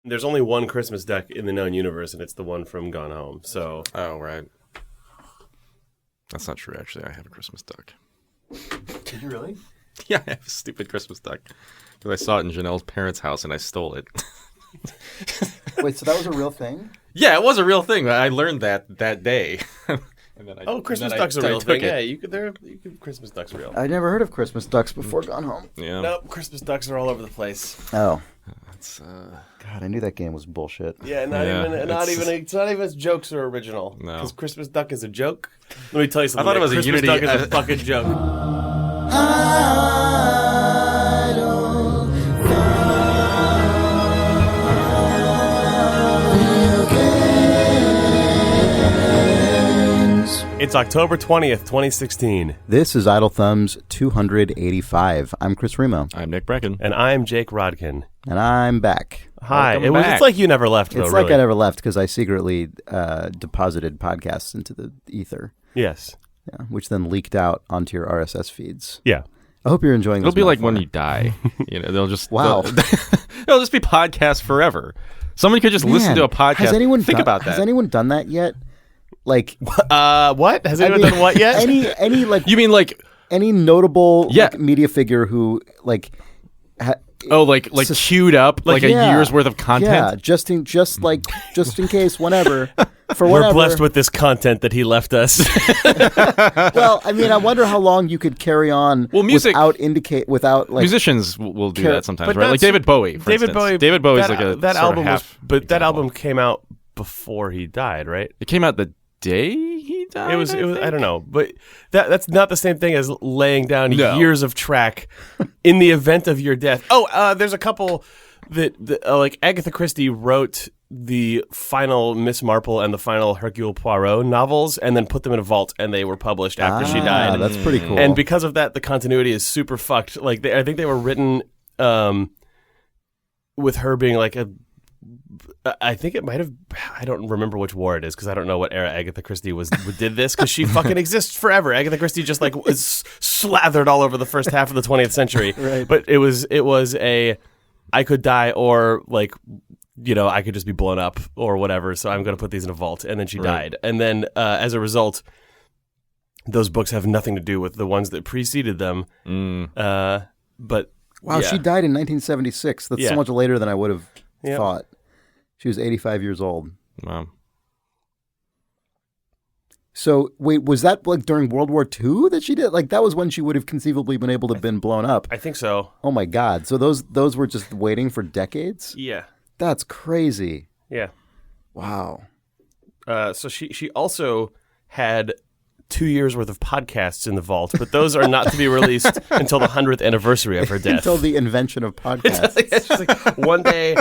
There's only one Christmas duck in the known universe, and it's the one from Gone Home. So. Oh, right. That's not true, actually. I have a Christmas duck. Did you really? Yeah, I have a stupid Christmas duck. Because I saw it in Janelle's parents' house, and I stole it. Wait, so that was a real thing? Yeah, it was a real thing. I learned that day. Christmas duck's a real thing. Yeah, Christmas duck's real. I never heard of Christmas ducks before Gone Home. Yeah. Nope, Christmas ducks are all over the place. Oh. It's, God, I knew that game was bullshit. Yeah, it's not even jokes are original. No. Because Christmas duck is a joke. Let me tell you something. I thought it was a Christmas Unity. duck is a fucking joke. It's October 20th, 2016. This is Idle Thumbs 285. I'm Chris Remo. I'm Nick Brecken. And I'm Jake Rodkin. And I'm back. Hi. Welcome back. It's like you never left, though, It's really. like I never left because I secretly deposited podcasts into the ether. Yes. Yeah, which then leaked out onto your RSS feeds. Yeah. I hope you're enjoying this. It'll be like metaphor. when you die. They'll just Wow. It'll just be podcasts forever. Someone could just listen to a podcast. Has anyone Think about that. Has anyone done that yet? Like, What? Has anyone done what yet? Any like You mean like any notable Yeah. like, media figure who like queued up like a year's worth of content? Yeah, just in case, whenever. For We're whatever. blessed with this content that he left us. Well, I mean, I wonder how long you could carry on music- without like Musicians will do that sometimes, but right? Like that's- David Bowie, for instance. David Bowie's that, like a that sort album of half that example. album came out before he died, right? It came out the day he died. It was think? I don't know, but that's not the same thing as laying down No. years of track in the event of your death. There's a couple that like Agatha Christie wrote the final Miss Marple and the final Hercule Poirot novels and then put them in a vault and they were published after she died. That's pretty cool. And because of that, the continuity is super fucked. Like I think they were written with her being like I think it might have. I don't remember which war it is because I don't know what era Agatha Christie did this because she fucking exists forever. Agatha Christie just like was slathered all over the first half of the 20th century. Right. But it was a I could die or like I could just be blown up or whatever. So I'm going to put these in a vault. And then she died. And then as a result, those books have nothing to do with the ones that preceded them. But wow, she died in 1976. That's so much later than I would have thought. She was 85 years old. Wow. So wait, was that like during World War II that she did? Like that was when she would have conceivably been able to have been blown up. I think so. Oh my God! So those were just waiting for decades. Yeah. That's crazy. Yeah. Wow. So she also had 2 years worth of podcasts in the vault, but those are not to be released until the 100th anniversary of her death. Until the invention of podcasts. It's just like one day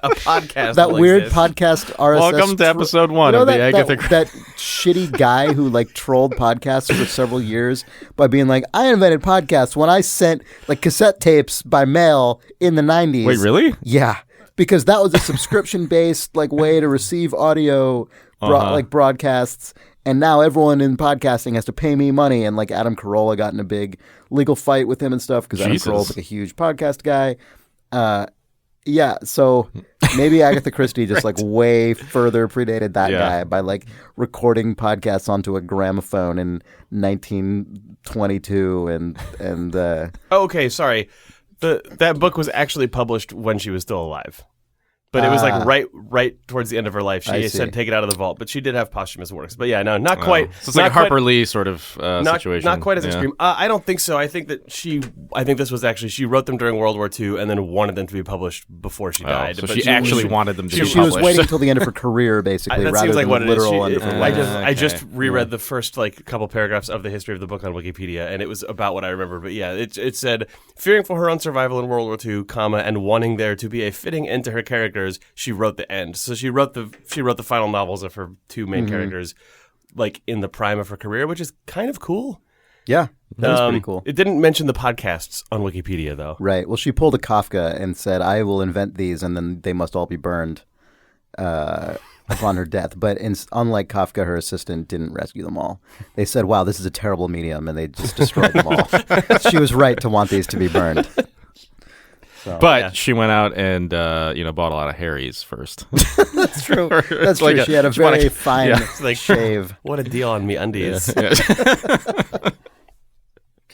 a podcast. That will weird exist. podcast RSS. Welcome to episode 1 of the Agatha that shitty guy who like trolled podcasts for several years by being like, I invented podcasts when I sent like cassette tapes by mail in the 90s. Wait, really? Yeah, because that was a subscription-based like way to receive audio like broadcasts. And now everyone in podcasting has to pay me money. And like Adam Carolla got in a big legal fight with him and stuff because Adam Carolla's like a huge podcast guy. Yeah, so maybe Agatha Christie just like way further predated that guy by like recording podcasts onto a gramophone in 1922 and Okay, sorry. That book was actually published when she was still alive. But it was like right towards the end of her life. She said take it out of the vault, but she did have posthumous works. But yeah, no, not quite. So it's like a Harper Lee sort of situation. Not quite as extreme. I don't think so. I think this was actually, she wrote them during World War II and then wanted them to be published before she died. So But she actually wanted them to be she published. was waiting until the end of her career, basically, that rather seems like than what it is. literal end of her life. I just reread the first like couple paragraphs of the history of the book on Wikipedia, and it was about what I remember. But yeah, it said, fearing for her own survival in World War II, and wanting there to be a fitting end to her characters, she wrote the end. So she wrote the final novels of her two main characters, like in the prime of her career, which is kind of cool. Yeah, that was pretty cool. It didn't mention the podcasts on Wikipedia though. Right. Well, she pulled a Kafka and said, "I will invent these, and then they must all be burned upon her death." But unlike Kafka, her assistant didn't rescue them all. They said, "Wow, this is a terrible medium," and they just destroyed them all. She was right to want these to be burned. But she went out and bought a lot of Harry's first. That's true. That's true. She had a very fine shave. What a deal on MeUndies. Yeah.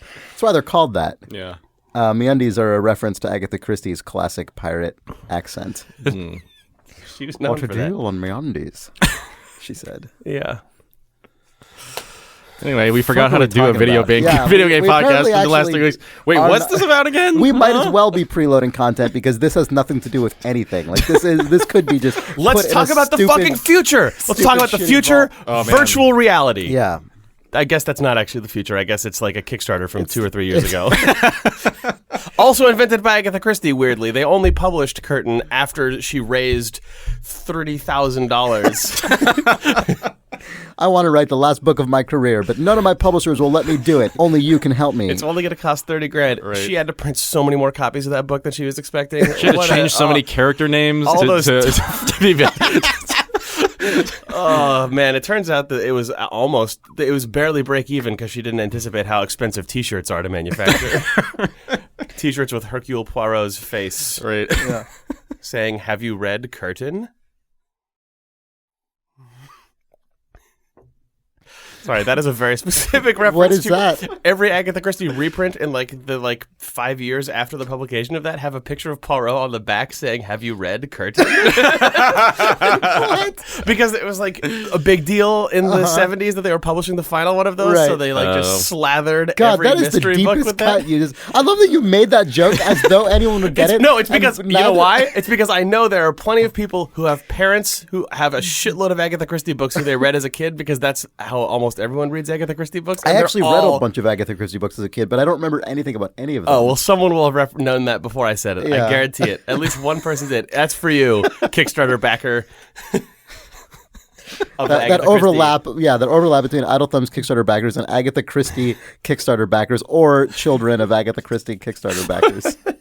That's why they're called that. Yeah. MeUndies are a reference to Agatha Christie's classic pirate accent. She was known What a for that. deal on MeUndies, she said. Yeah. Anyway, we forgot how to do a talking video about? game Yeah, video game we podcast apparently for the last actually 3 weeks. Wait, are what's not- this about again? We might as well be preloading content because this has nothing to do with anything. Like this could be just. Let's put in talk a about the stupid- fucking future. Let's stupid talk about the shitty future. vault. Oh, man. Virtual reality. Yeah. I guess that's not actually the future. I guess it's like a Kickstarter from 2 or 3 years ago. Also invented by Agatha Christie, weirdly. They only published Curtain after she raised $30,000. I want to write the last book of my career, but none of my publishers will let me do it. Only you can help me. It's only going to cost $30,000. Right. She had to print so many more copies of that book than she was expecting. She had to change so many character names all those to be Oh man, it turns out that it was barely break even because she didn't anticipate how expensive T-shirts are to manufacture. T-shirts with Hercule Poirot's face, right. Yeah. saying, "Have you read Curtain?" Sorry, that is a very specific reference. What is to that? Every Agatha Christie reprint in the 5 years after the publication of that have a picture of Poirot on the back saying, "Have you read Curtain?" What? Because it was like a big deal in the 70s that they were publishing the final one of those, Right. so they just slathered God, every that is the mystery book deepest with cut that. you just. I love that you made that joke as though anyone would get it. No, it's and because you now know that- why? It's because I know there are plenty of people who have parents who have a shitload of Agatha Christie books who they read as a kid, because that's how almost everyone reads Agatha Christie books. I and they're actually read all- a bunch of Agatha Christie books as a kid, but I don't remember anything about any of them. Oh, well, someone will have known that before I said it. Yeah. I guarantee it. At least one person did. That's for you, Kickstarter backer. Of the that Agatha overlap, that overlap between Idle Thumbs Kickstarter backers and Agatha Christie Kickstarter backers, or children of Agatha Christie Kickstarter backers, Christie.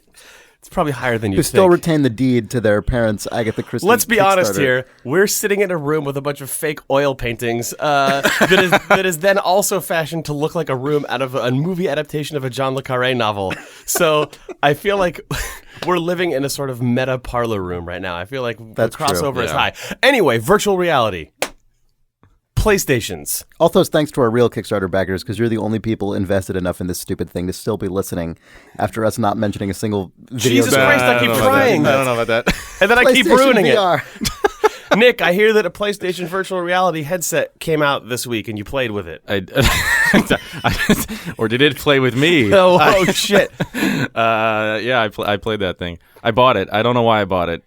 It's probably higher than you who think. still retain the deed to their parents' Agatha Christie. Let's be honest Kickstarter. here. We're sitting in a room with a bunch of fake oil paintings that is then also fashioned to look like a room out of a movie adaptation of a John le Carré novel. So I feel like we're living in a sort of meta parlor room right now. I feel like That's the crossover true. is Yeah. high. Anyway, virtual reality. PlayStations. Also, thanks to our real Kickstarter backers, because you're the only people invested enough in this stupid thing to still be listening after us not mentioning a single video. Jesus game. Christ, I keep trying. I don't know about that. And then I keep PlayStation ruining it. VR. Nick, I hear that a PlayStation virtual reality headset came out this week and you played with it. Or did it play with me? Oh shit. Yeah, I played that thing. I bought it. I don't know why I bought it.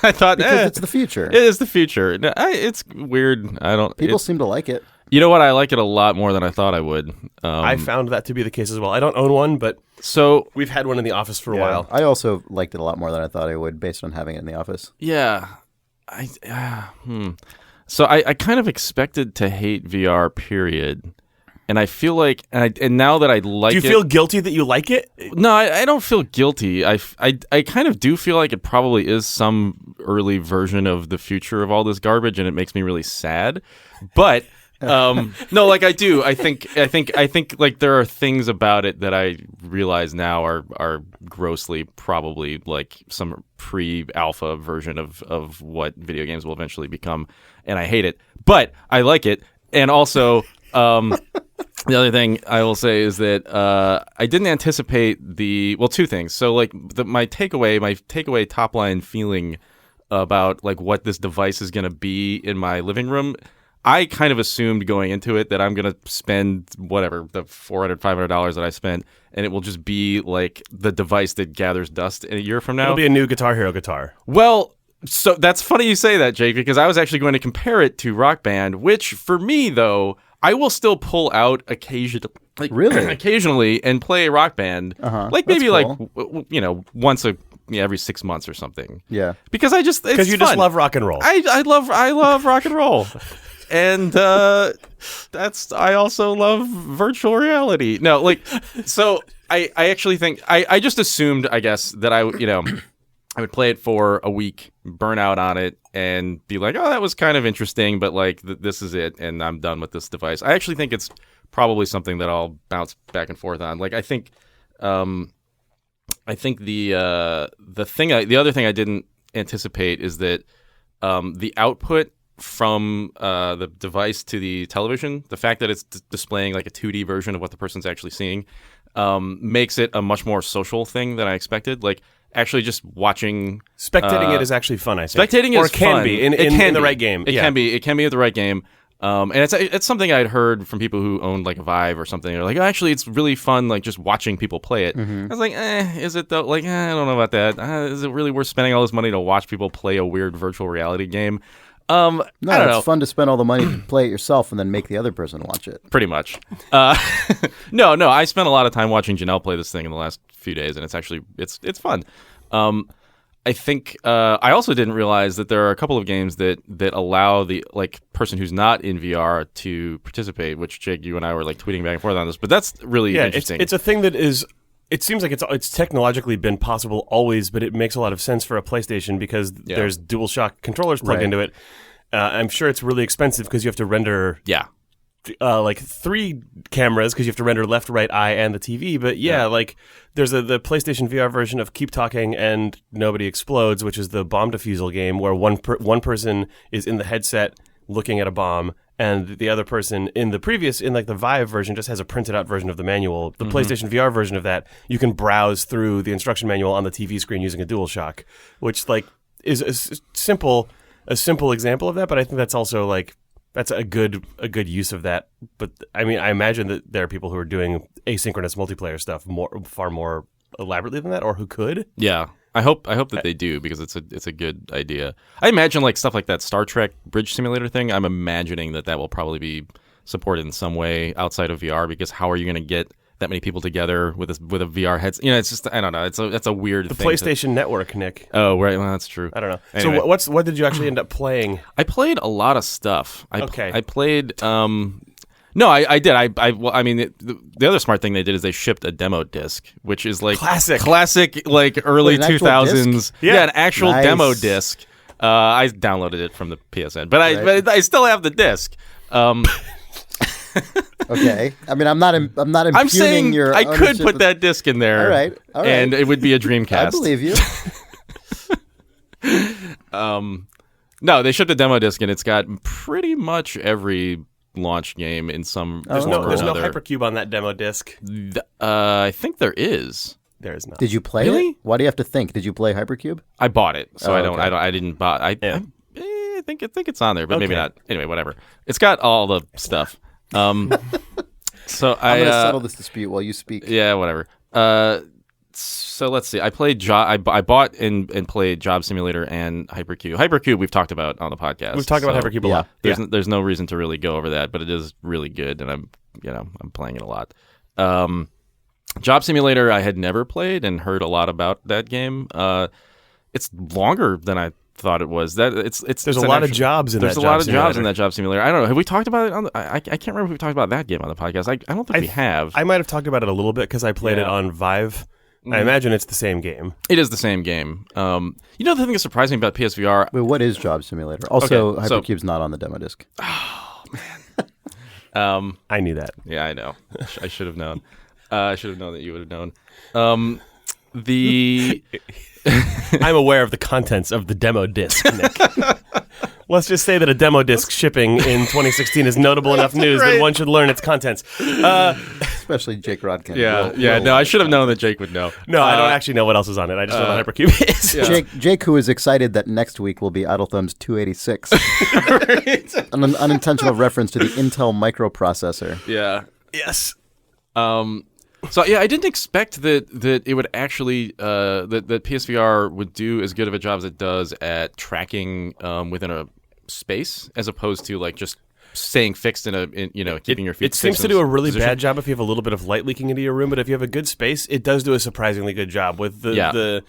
I thought Because it's the future. it is the future. No, it's weird. I don't. People it's- seem to like it. You know what? I like it a lot more than I thought I would. I found that to be the case as well. I don't own one, but So we've had one in the office for a while. I also liked it a lot more than I thought I would, based on having it in the office. yeah, So I kind of expected to hate VR. Period. And I feel like, and now that I like Do you it, feel guilty that you like it? no, I don't feel guilty. I kind of do feel like it probably is some early version of the future of all this garbage, and it makes me really sad. But no, like I do. I think like there are things about it that I realize now are grossly probably like some pre-alpha version of what video games will eventually become, and I hate it. But I like it, and also. The other thing I will say is that I didn't anticipate two things. So like my takeaway top line feeling about like what this device is going to be in my living room, I kind of assumed going into it that I'm going to spend whatever, the $400, $500 that I spent, and it will just be like the device that gathers dust in a year from now. It'll be a new Guitar Hero guitar. Well, so that's funny you say that, Jake, because I was actually going to compare it to Rock Band, which for me, though, I will still pull out occasionally and play Rock Band, like maybe cool. once every 6 months or something. Yeah. Because I just Because you just fun. love rock and roll. I love rock and roll, and I also love virtual reality. No, like so I actually think I just assumed, I guess, that I would play it for a week, burn out on it, and be like, oh, that was kind of interesting, but like this is it, and I'm done with this device. I actually think it's probably something that I'll bounce back and forth on. Like I think I think the other thing I didn't anticipate is that the output from the device to the television, the fact that it's displaying like a 2D version of what the person's actually seeing, makes it a much more social thing than I expected. Like actually just watching Spectating it is actually fun, I think. Spectating or is it can fun. be in the right game. It can be at the right game. And it's something I'd heard from people who owned like Vive or something. They're like, oh, actually, it's really fun, like just watching people play it. I was like, is it though? Like, I don't know about that. Is it really worth spending all this money to watch people play a weird virtual reality game? I don't know. It's fun to spend all the money to play it yourself and then make the other person watch it. Pretty much. No, I spent a lot of time watching Janelle play this thing in the last few days, and it's fun. I think I also didn't realize that there are a couple of games that allow the like person who's not in VR to participate, which Jake, you and I were like tweeting back and forth on this, but that's really interesting. It's a thing that is. It seems like it's technologically been possible always, but it makes a lot of sense for a PlayStation because there's DualShock controllers plugged into it. I'm sure it's really expensive because you have to render like 3 cameras because you have to render left, right, eye, and the TV. But like there's the PlayStation VR version of Keep Talking and Nobody Explodes, which is the bomb defusal game where one person is in the headset looking at a bomb, and the other person in the Vive version just has a printed out version of the manual. The PlayStation VR version of that, you can browse through the instruction manual on the TV screen using a DualShock, which like is a simple example of that. But I think that's also like that's a good use of that. But I mean, I imagine that there are people who are doing asynchronous multiplayer stuff far more elaborately than that, or who could. Yeah. I hope that they do because it's a good idea. I imagine like stuff like that Star Trek bridge simulator thing. I'm imagining that will probably be supported in some way outside of VR because how are you going to get that many people together with a VR headset? You know, it's just I don't know. That's a weird thing. The PlayStation Network, Nick. Oh, right. Well, that's true. I don't know. Anyway. So what did you actually end up playing? I played a lot of stuff. I played. No, I did. I mean, the other smart thing they did is they shipped a demo disc, which is like classic, like early 2000s. Yeah, an actual demo disc. I downloaded it from the PSN, but I still have the disc. Okay, I mean, I'm not impugning I'm saying your I could put that disc in there. All right. And it would be a Dreamcast. I believe you. No, they shipped a demo disc, and it's got pretty much every launch game in some There's form or no another. Hypercube on that demo disc. I think there is. There is not. Did you play it? Why do you have to think? Did you play Hypercube? I bought it, so okay. I didn't buy. I think it's on there, but maybe not. Anyway, whatever. It's got all the stuff. So I'm going to settle this dispute while you speak. Yeah, whatever. So let's see. I played I bought and played Job Simulator and Hypercube. Hypercube we've talked about on the podcast. We've talked about Hypercube a lot. There's no reason to really go over that, but it is really good, and I'm playing it a lot. Job Simulator I had never played and heard a lot about that game. It's longer than I thought it was. There's a lot of jobs in that. There's a lot of jobs in that Job Simulator. I don't know. Have we talked about it I can't remember if we talked about that game on the podcast. I don't think we have. I might have talked about it a little bit because I played it on Vive. I imagine it's the same game. It is the same game. The thing that surprised me about PSVR... Wait, what is Job Simulator? Also, Hypercube's not on the demo disc. Oh, man. I knew that. Yeah, I know. I should have known. I should have known that you would have known. I'm aware of the contents of the demo disc, Nick. Let's just say that a demo disc shipping in 2016 is notable enough news that one should learn its contents. Especially Jake Rodkin. No, I should have known that Jake would know. No, I don't actually know what else is on it. I just know what Hypercube is. Yeah. Jake, who is excited that next week will be Idle Thumbs 286. An unintentional reference to the Intel microprocessor. Yeah. Yes. So yeah, I didn't expect that it would actually that PSVR would do as good of a job as it does at tracking within a space, as opposed to like just staying fixed keeping your feet. It seems to do a really bad job if you have a little bit of light leaking into your room, but if you have a good space, it does do a surprisingly good job with the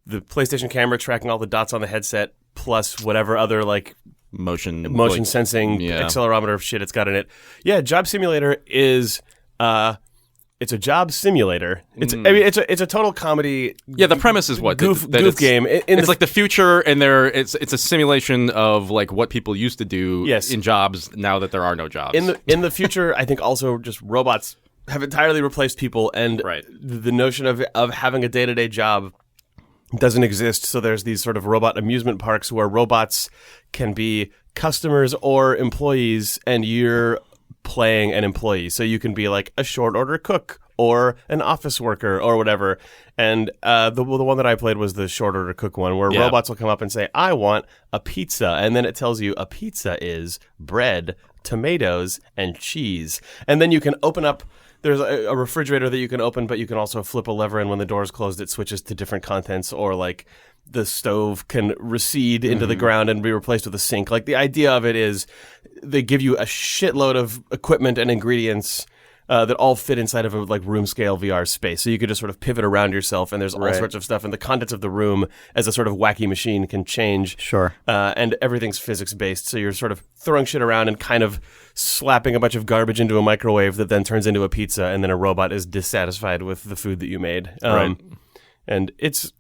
PlayStation camera tracking all the dots on the headset plus whatever other like motion sensing accelerometer shit it's got in it. Yeah, Job Simulator is it's a job simulator. It's a total comedy. Yeah, the premise is what goof game. It's like the future, and it's a simulation of like what people used to do in jobs now that there are no jobs. In the future, I think also just robots have entirely replaced people, and Right. the notion of having a day-to-day job doesn't exist. So there's these sort of robot amusement parks where robots can be customers or employees, and you're playing an employee. So you can be like a short order cook or an office worker or whatever. And the one that I played was the short order cook one, where Yeah. robots will come up and say, I want a pizza. And then it tells you a pizza is bread, tomatoes, and cheese. And then you can open up, there's a refrigerator that you can open, but you can also flip a lever, and when the door's closed, it switches to different contents, or like the stove can recede into the ground and be replaced with a sink. Like the idea of it is they give you a shitload of equipment and ingredients that all fit inside of a like room scale VR space. So you could just sort of pivot around yourself, and there's all sorts of stuff, and the contents of the room as a sort of wacky machine can change. Sure. And everything's physics based. So you're sort of throwing shit around and kind of slapping a bunch of garbage into a microwave that then turns into a pizza, and then a robot is dissatisfied with the food that you made. Right. And it's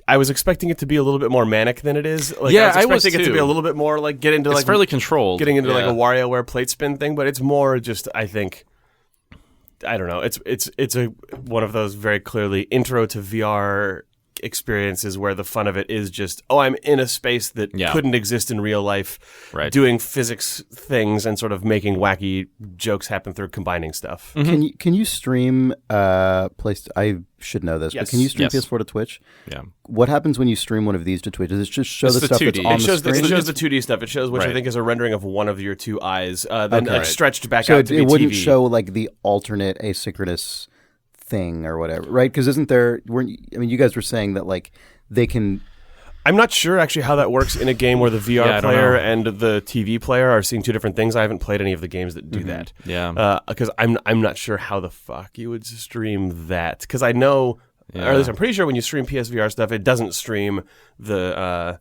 I was expecting it to be a little bit more manic than it is. Like, Yeah, I I was was expecting it to be too. a little bit more like get into It's like fairly controlled. getting into like a Yeah. WarioWare plate spin thing, but it's more just, I think, I don't know. It's a one of those very clearly intro to VR experiences where the fun of it is just, oh, I'm in a space that Yeah. couldn't exist in real life, Right. doing physics things and sort of making wacky jokes happen through combining stuff. Can you stream place? I should know this, Yes. but can you stream Yes. PS4 to Twitch? Yeah. What happens when you stream one of these to Twitch? Does it just show It's the the stuff 2D. that's on It the shows, screen? it shows the 2D stuff. It shows, which I Right. think is a rendering of one of your two eyes, then Okay. like, Right. stretched back So out to be it wouldn't TV. show like the alternate asynchronous thing or whatever, right? Because isn't there? I mean, you guys were saying that like they can. I'm not sure actually how that works in a game where the VR Yeah, I don't player know. and the TV player are seeing two different things. I haven't played any of the games that do that. Yeah. Because I'm not sure how the fuck you would stream that. Because I know, or Yeah. at least I'm pretty sure when you stream PSVR stuff, it doesn't stream the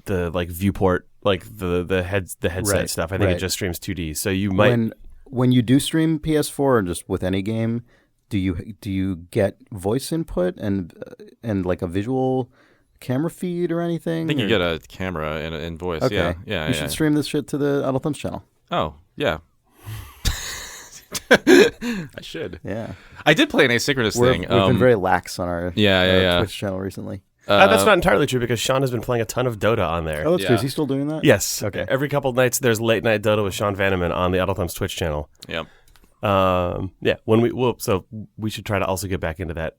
like viewport, like the headset Right, stuff. I think right. it just streams 2D. So you might. When you do stream PS4 or just with any game, do you get voice input and like a visual camera feed or anything? I think you or- get a camera and voice. Okay. Yeah. Yeah. You yeah. should stream this shit to the Adult Thumbs channel. Oh, yeah. I should. Yeah. I did play an asynchronous We've thing. been very lax on our Yeah. Twitch channel recently. That's not entirely true because Sean has been playing a ton of Dota on there. Oh, that's Yeah. true. Is he still doing that? Yes. Okay. Every couple of nights, there's late night Dota with Sean Vanneman on the Adult Thumbs Twitch channel. Yep. Yeah, so we should try to also get back into that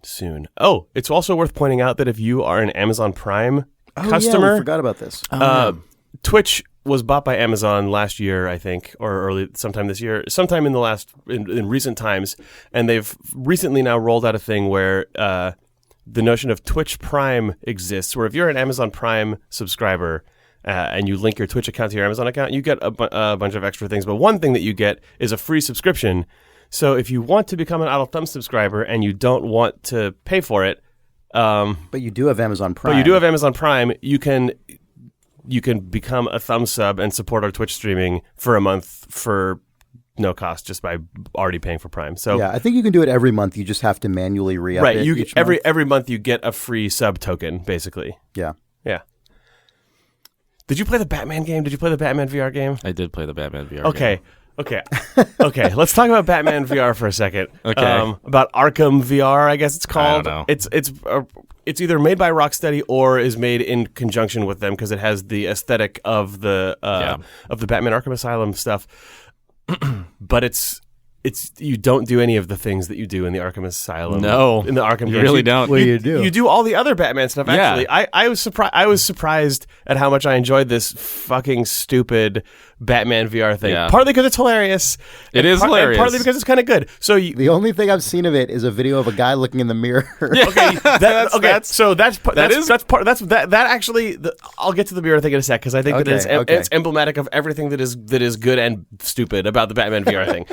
soon. Oh, it's also worth pointing out that if you are an Amazon Prime Oh, yeah, customer, we forgot about this. Twitch was bought by Amazon last year, I think, or sometime this year, sometime in recent times, and they've recently now rolled out a thing where the notion of Twitch Prime exists, where if you're an Amazon Prime subscriber and you link your Twitch account to your Amazon account, you get a bunch of extra things. But one thing that you get is a free subscription. So if you want to become an Adult Thumbs subscriber and you don't want to pay for it, But you do have Amazon Prime. but you do have Amazon Prime, you can become a thumb sub and support our Twitch streaming for a month for no cost, just by already paying for Prime. So Yeah, I think you can do it every month. You just have to manually re-up right, it you each every month. month you get a free sub token, basically. Yeah. Yeah. Did you play the Batman game? Did you play the Batman VR game? I did play the Batman VR. Okay. game. Okay. Let's talk about Batman VR for a second. Okay. About Arkham VR, I guess it's called. know. It's either made by Rocksteady or is made in conjunction with them because it has the aesthetic of the Batman Arkham Asylum stuff. But it's you don't do any of the things that you do in the Arkham Asylum. No. In the Arkham You games. really don't. What do you do? You do all the other Batman stuff. Yeah. Actually, I was surprised at how much I enjoyed this fucking stupid Batman VR thing. Yeah. Partly because it's hilarious. It and is hilarious. Partly because it's kind of good. So you, The only thing I've seen of it is a video of a guy looking in the mirror. okay, so that's actually. I'll get to the mirror thing in a sec because I think that Okay. it's emblematic of everything that is good and stupid about the Batman VR thing.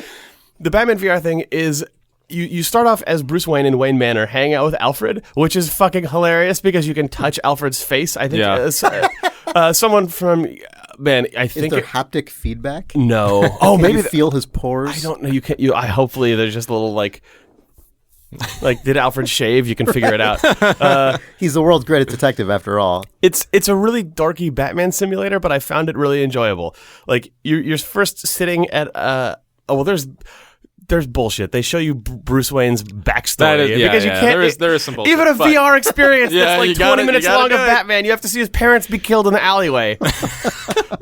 The Batman VR thing is. You start off as Bruce Wayne in Wayne Manor hanging out with Alfred, which is fucking hilarious because you can touch Alfred's face. I think someone from I Is think there haptic feedback? no. Oh, Can maybe you feel his pores? I don't know. You can't. I hopefully there's just a little like Like, did Alfred shave? You can figure it out. He's the world's greatest detective, after all. It's a really dorky Batman simulator, but I found it really enjoyable. Like, you're first sitting at there's bullshit. They show you Bruce Wayne's backstory because you can't. There is some bullshit. Even a VR experience that's like 20 minutes long of do it. Batman, you have to see his parents be killed in the alleyway.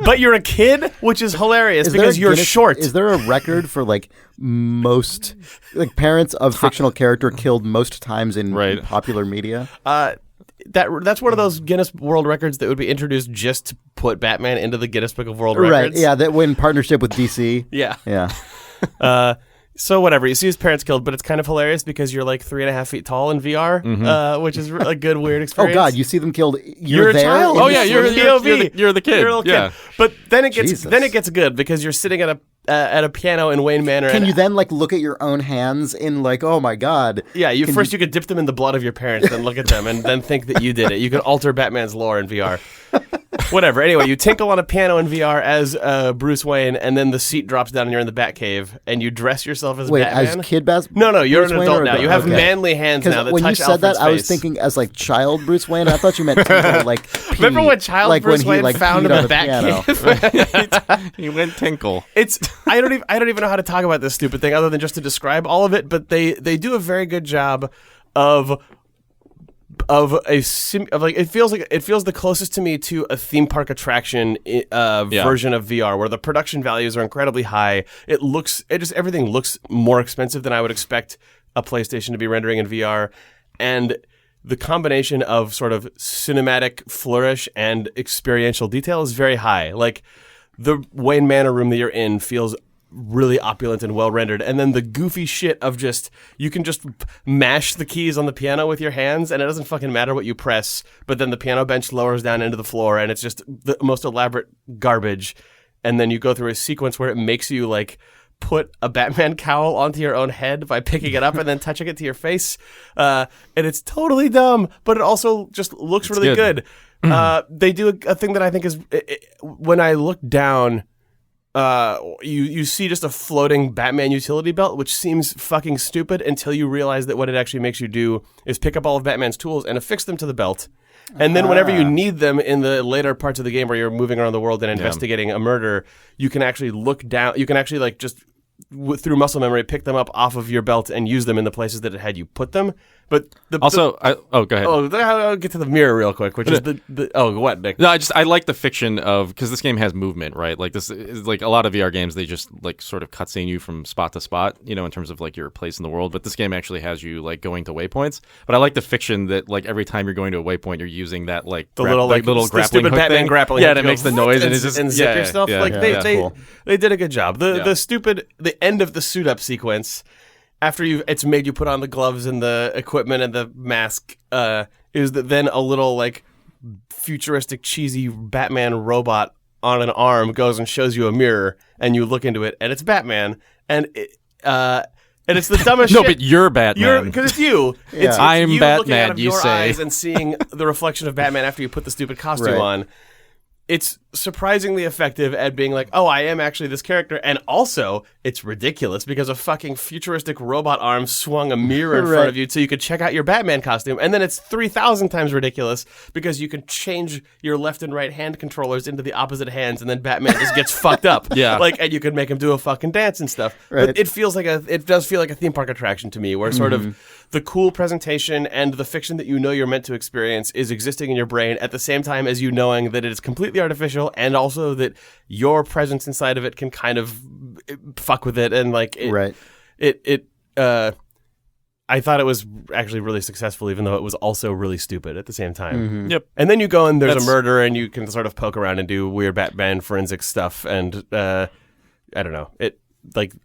But you're a kid, which is hilarious because you're short. Is there a record for like most parents of fictional character killed most times in popular media? That's one of those Guinness World Records that would be introduced just to put Batman into the Guinness Book of World Records. Right? Yeah, that in partnership with DC. Yeah. So whatever, you see his parents killed, but it's kind of hilarious because you're like 3.5 feet tall in VR, which is a good weird experience. Oh God, you see them killed. You're a there. child. Oh yeah, you're the kid. You're a little kid. But then it gets good because you're sitting at a piano in Wayne Manor. Can you then look at your own hands in oh my God? Yeah, you could dip them in the blood of your parents, then look at them, and then think that you did it. You can alter Batman's lore in VR. Whatever. Anyway, you tinkle on a piano in VR as Bruce Wayne, and then the seat drops down and you're in the Batcave, and you dress yourself as Batman. As kid Batman? No, you're Bruce an Wayne adult now. You have manly hands now that when touch you said Alfred's that, I was face. thinking as child Bruce Wayne. I thought you meant pee. Remember when child Bruce Wayne found in the Batcave? He went tinkle. I don't even know how to talk about this stupid thing other than just to describe all of it. But they do a very good job of it feels the closest to me to a theme park attraction version of VR, where the production values are incredibly high. Everything looks more expensive than I would expect a PlayStation to be rendering in VR, and the combination of sort of cinematic flourish and experiential detail is very high. Like, the Wayne Manor room that you're in feels really opulent and well rendered, and then the goofy shit of you can just mash the keys on the piano with your hands and it doesn't fucking matter what you press, but then the piano bench lowers down into the floor and it's just the most elaborate garbage, and then you go through a sequence where it makes you put a Batman cowl onto your own head by picking it up and then touching it to your face, and it's totally dumb, but it also just looks really good. They do a thing that I think is, when I look down, you see just a floating Batman utility belt, which seems fucking stupid until you realize that what it actually makes you do is pick up all of Batman's tools and affix them to the belt. And then whenever you need them in the later parts of the game where you're moving around the world and investigating a murder, you can actually look down. You can actually just through muscle memory pick them up off of your belt and use them in the places that it had you put them. But go ahead. I'll get to the mirror real quick, which is what, Nick? No, I like the fiction of, because this game has movement, right? Like, this is like a lot of VR games, they just sort of cutscene you from spot to spot, in terms of your place in the world. But this game actually has you going to waypoints. But I like the fiction that every time you're going to a waypoint, you're using that the little grappling stupid hook Batman thing. grappling. Yeah, and it makes the noise and zip yourself. Cool. They did a good job. The end of the suit up sequence, after it's made you put on the gloves and the equipment and the mask, is that then a little futuristic cheesy Batman robot on an arm goes and shows you a mirror, and you look into it and it's Batman, and it's the dumbest no, shit. but you're Batman. Because it's you. Yeah. It's I'm you Batman, looking out of you your say. eyes and seeing the reflection of Batman after you put the stupid costume on. It's surprisingly effective at being I am actually this character, and also it's ridiculous because a fucking futuristic robot arm swung a mirror in front of you so you could check out your Batman costume, and then it's 3,000 times ridiculous because you can change your left and right hand controllers into the opposite hands, and then Batman just gets fucked up. Yeah, and you could make him do a fucking dance and stuff. Right. But it does feel like a theme park attraction to me, where sort of the cool presentation and the fiction that you're meant to experience is existing in your brain at the same time as you knowing that it is completely artificial, and also that your presence inside of it can kind of fuck with it, and I thought it was actually really successful, even though it was also really stupid at the same time. Mm-hmm. Yep. And then you go and there's a murder, and you can sort of poke around and do weird Batman forensic stuff, and I don't know.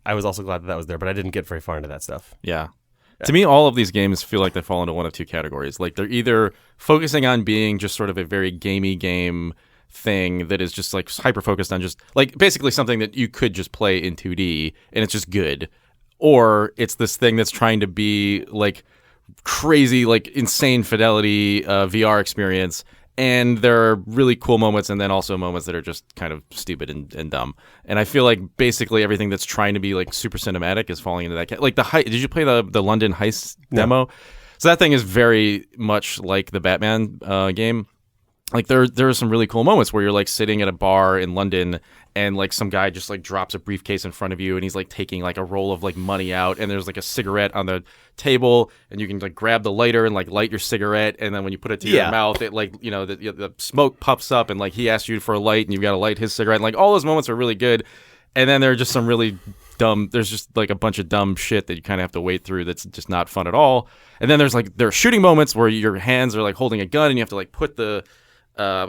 I was also glad that was there, but I didn't get very far into that stuff. Yeah. To me, all of these games feel like they fall into one of two categories. They're either focusing on being just sort of a very gamey game thing that is just hyper focused on just basically something that you could just play in 2D and it's just good, or it's this thing that's trying to be crazy insane fidelity VR experience, And there are really cool moments, and then also moments that are just kind of stupid and dumb. And I feel like basically everything that's trying to be like super cinematic is falling into that. Like did you play the London Heist demo? So that thing is very much like the Batman game. Like there are some really cool moments where you're like sitting at a bar in London and like some guy just like drops a briefcase in front of you and he's like taking like a roll of like money out and there's like a cigarette on the table and you can like grab the lighter and like light your cigarette and then when you put it to your mouth it like the smoke puffs up and like he asks you for a light and you've got to light his cigarette and like all those moments are really good. And then there are just some really dumb, there's just like a bunch of dumb shit that you kind of have to wade through that's just not fun at all. And then there are shooting moments where your hands are like holding a gun and you have to like put the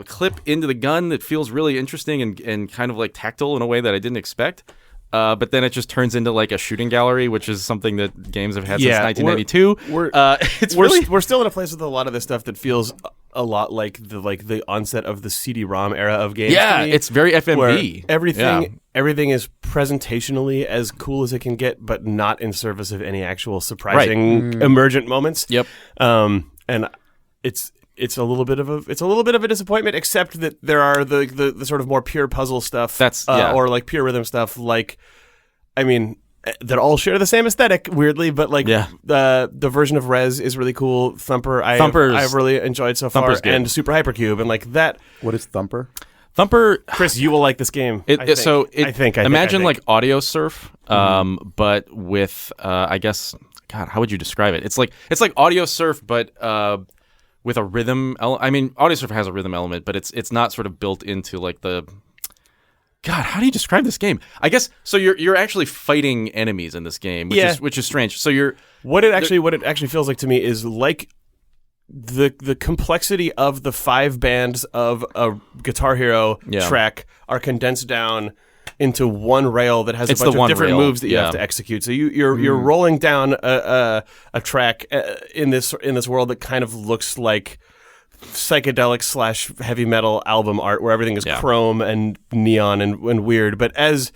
clip into the gun that feels really interesting and kind of like tactile in a way that I didn't expect. But then it just turns into like a shooting gallery, which is something that games have had since 1992. We're still in a place with a lot of this stuff that feels a lot like the onset of the CD-ROM era of games. Yeah, to me, it's very FMV. Everything is presentationally as cool as it can get, but not in service of any actual surprising emergent moments. Yep. And it's a little bit of a disappointment, except that there are the sort of more pure puzzle stuff, or like pure rhythm stuff. Like, I mean, that all share the same aesthetic, weirdly, but like the version of Rez is really cool. Thumper, I've really enjoyed so far, and Super Hypercube, and like that. What is Thumper? Thumper, Chris, you will like this game. Imagine like Audio Surf, but with I guess, God, how would you describe it? It's like Audio Surf, but with a rhythm. I mean, Audio Surf has a rhythm element, but it's not sort of built into like the. God, how do you describe this game? I guess so. You're actually fighting enemies in this game, which is strange. So what it actually feels like to me is like the complexity of the 5 bands of a Guitar Hero track are condensed down into one rail that has a bunch of different moves that you have to execute. So you're rolling down a track in this world that kind of looks like psychedelic / heavy metal album art where everything is chrome and neon and weird. But as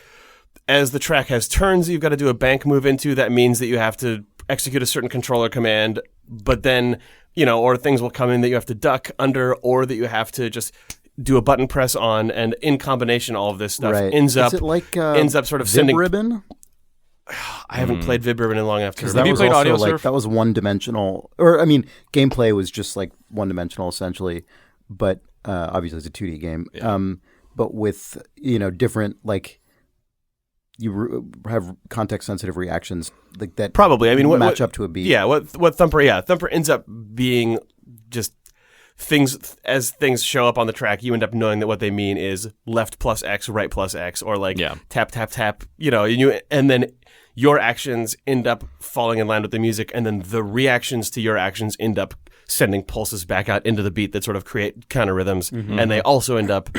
the track has turns you've got to do a bank move into, that means that you have to execute a certain controller command, but then, or things will come in that you have to duck under, or that you have to just do a button press on, and in combination all of this stuff ends up sort of sending Ribbon? I haven't played Vib Ribbon in long enough to remember. That you was played also Audio like Surf? that was one-dimensional, or I mean, gameplay was just like one-dimensional essentially, but obviously it's a 2D game. But with different like have context-sensitive reactions like that. Probably, I mean, match up to a beat. Yeah, what Thumper ends up being just things as things show up on the track. You end up knowing that what they mean is left plus X, right plus X, or like tap tap tap. And then your actions end up falling in line with the music, and then the reactions to your actions end up sending pulses back out into the beat that sort of create counter rhythms, and they also end up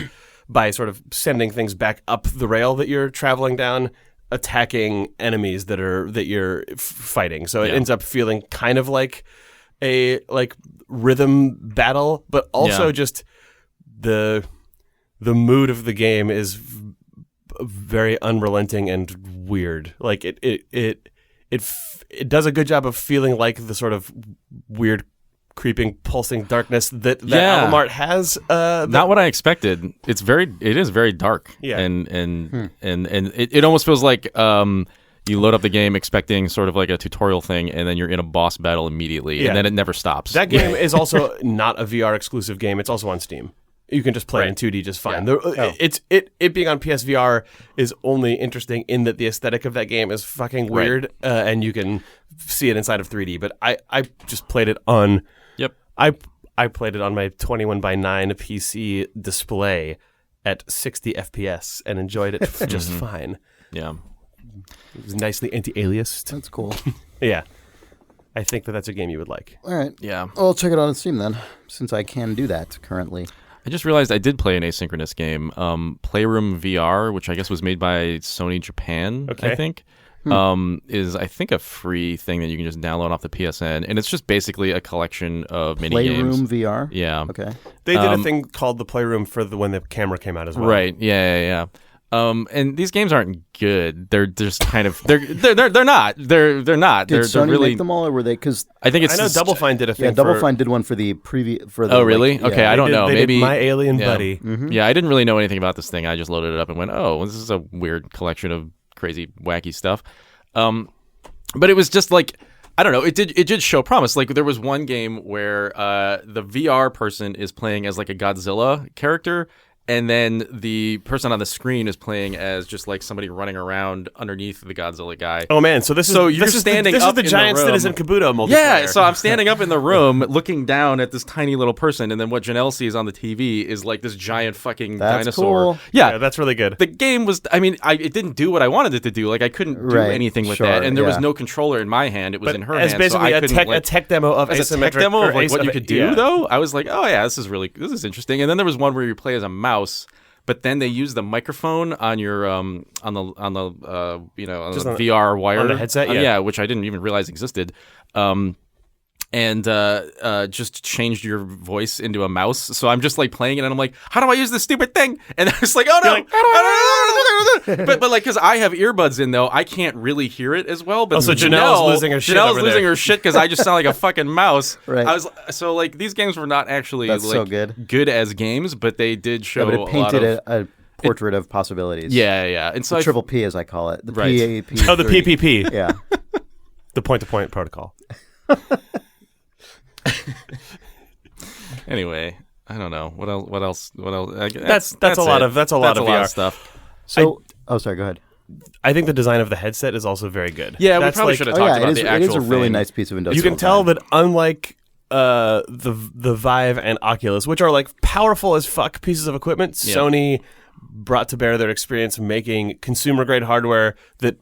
by sort of sending things back up the rail that you're traveling down, attacking enemies that you're fighting. So it ends up feeling kind of like a rhythm battle, but also just the mood of the game is very unrelenting and weird. Like it does a good job of feeling like the sort of weird creeping pulsing darkness that album art has. Not what I expected. It is very dark. And it almost feels like you load up the game expecting sort of like a tutorial thing, and then you're in a boss battle immediately, and then it never stops. That game is also not a VR exclusive game. It's also on Steam. You can just play it in 2D just fine. It being on PSVR is only interesting in that the aesthetic of that game is fucking weird, and you can see it inside of 3D. But I just played it on. I played it on my 21:9 PC display at 60 FPS and enjoyed it just fine. Yeah. It was nicely anti-aliased. That's cool. Yeah. I think that's a game you would like. All right. Yeah. I'll check it out on Steam then, since I can do that currently. I just realized I did play an asynchronous game, Playroom VR, which I guess was made by Sony Japan, I think. Is I think a free thing that you can just download off the PSN, and it's just basically a collection of mini games. Playroom VR? Yeah. Okay. They did a thing called the Playroom for when the camera came out as well. Right. Yeah. And these games aren't good. They're just kind of they're not. They're not. Did they're Sony really make them all, or were they? Because I think it's I know just- Double Fine did a thing. yeah, Double for, Fine did one for the previous. For the, Oh, really? like, Okay, yeah. I don't know. They did Maybe My Alien yeah. Buddy. Yeah, I didn't really know anything about this thing. I just loaded it up and went, "Oh, well, this is a weird collection of crazy, wacky stuff." But it was just like I don't know. It did show promise. Like there was one game where the VR person is playing as like a Godzilla character. And then the person on the screen is playing as just like somebody running around underneath the Godzilla guy. Oh man! So this is you're standing This up is the in the giant room. Citizen Kabuto multiplayer. Yeah, so I'm standing up in the room looking down at this tiny little person, and then what Janelle sees on the TV is like this giant fucking That's dinosaur. cool. yeah, that's really good. The game was, I mean, it didn't do what I wanted it to do. Like, I couldn't do Right, anything with sure, that. And there was yeah. no controller in my hand. It was But in her as hand. So basically I couldn't, a tech demo of as a tech asymmetric demo or of like what you could do, yeah. though, I was like, oh, yeah, this is interesting. And then there was one where you play as a mouse. But then they use the microphone on your on the Just on- VR wire on the headset, yeah. which I didn't even realize existed, and just changed your voice into a mouse. So I'm just like playing it, and I'm like, how do I use this stupid thing? And I was like, oh no, You're like, but like because I have earbuds in though, I can't really hear it as well. But Oh, so Janelle's losing her shit Janelle's over losing there. her shit because I just sound like a fucking mouse. Right. I was so like these games were not actually That's like so good. as games, but they did show Yeah, but a it lot painted of a portrait of possibilities. yeah. And so I Triple P, as I call it, the Right. PAP. Oh, the PPP, Yeah. the point-to-point protocol. anyway, I don't know what else. That's a lot it. of- that's a lot of VR. stuff. So, sorry. Go ahead. I think the design of the headset is also very good. Yeah, we That's probably like- should have Oh talked yeah, about it the is. It actual is a really thing. nice piece of industrial. You can tell design. that unlike the Vive and Oculus, which are like powerful as fuck pieces of equipment, Yeah. Sony brought to bear their experience making consumer grade hardware that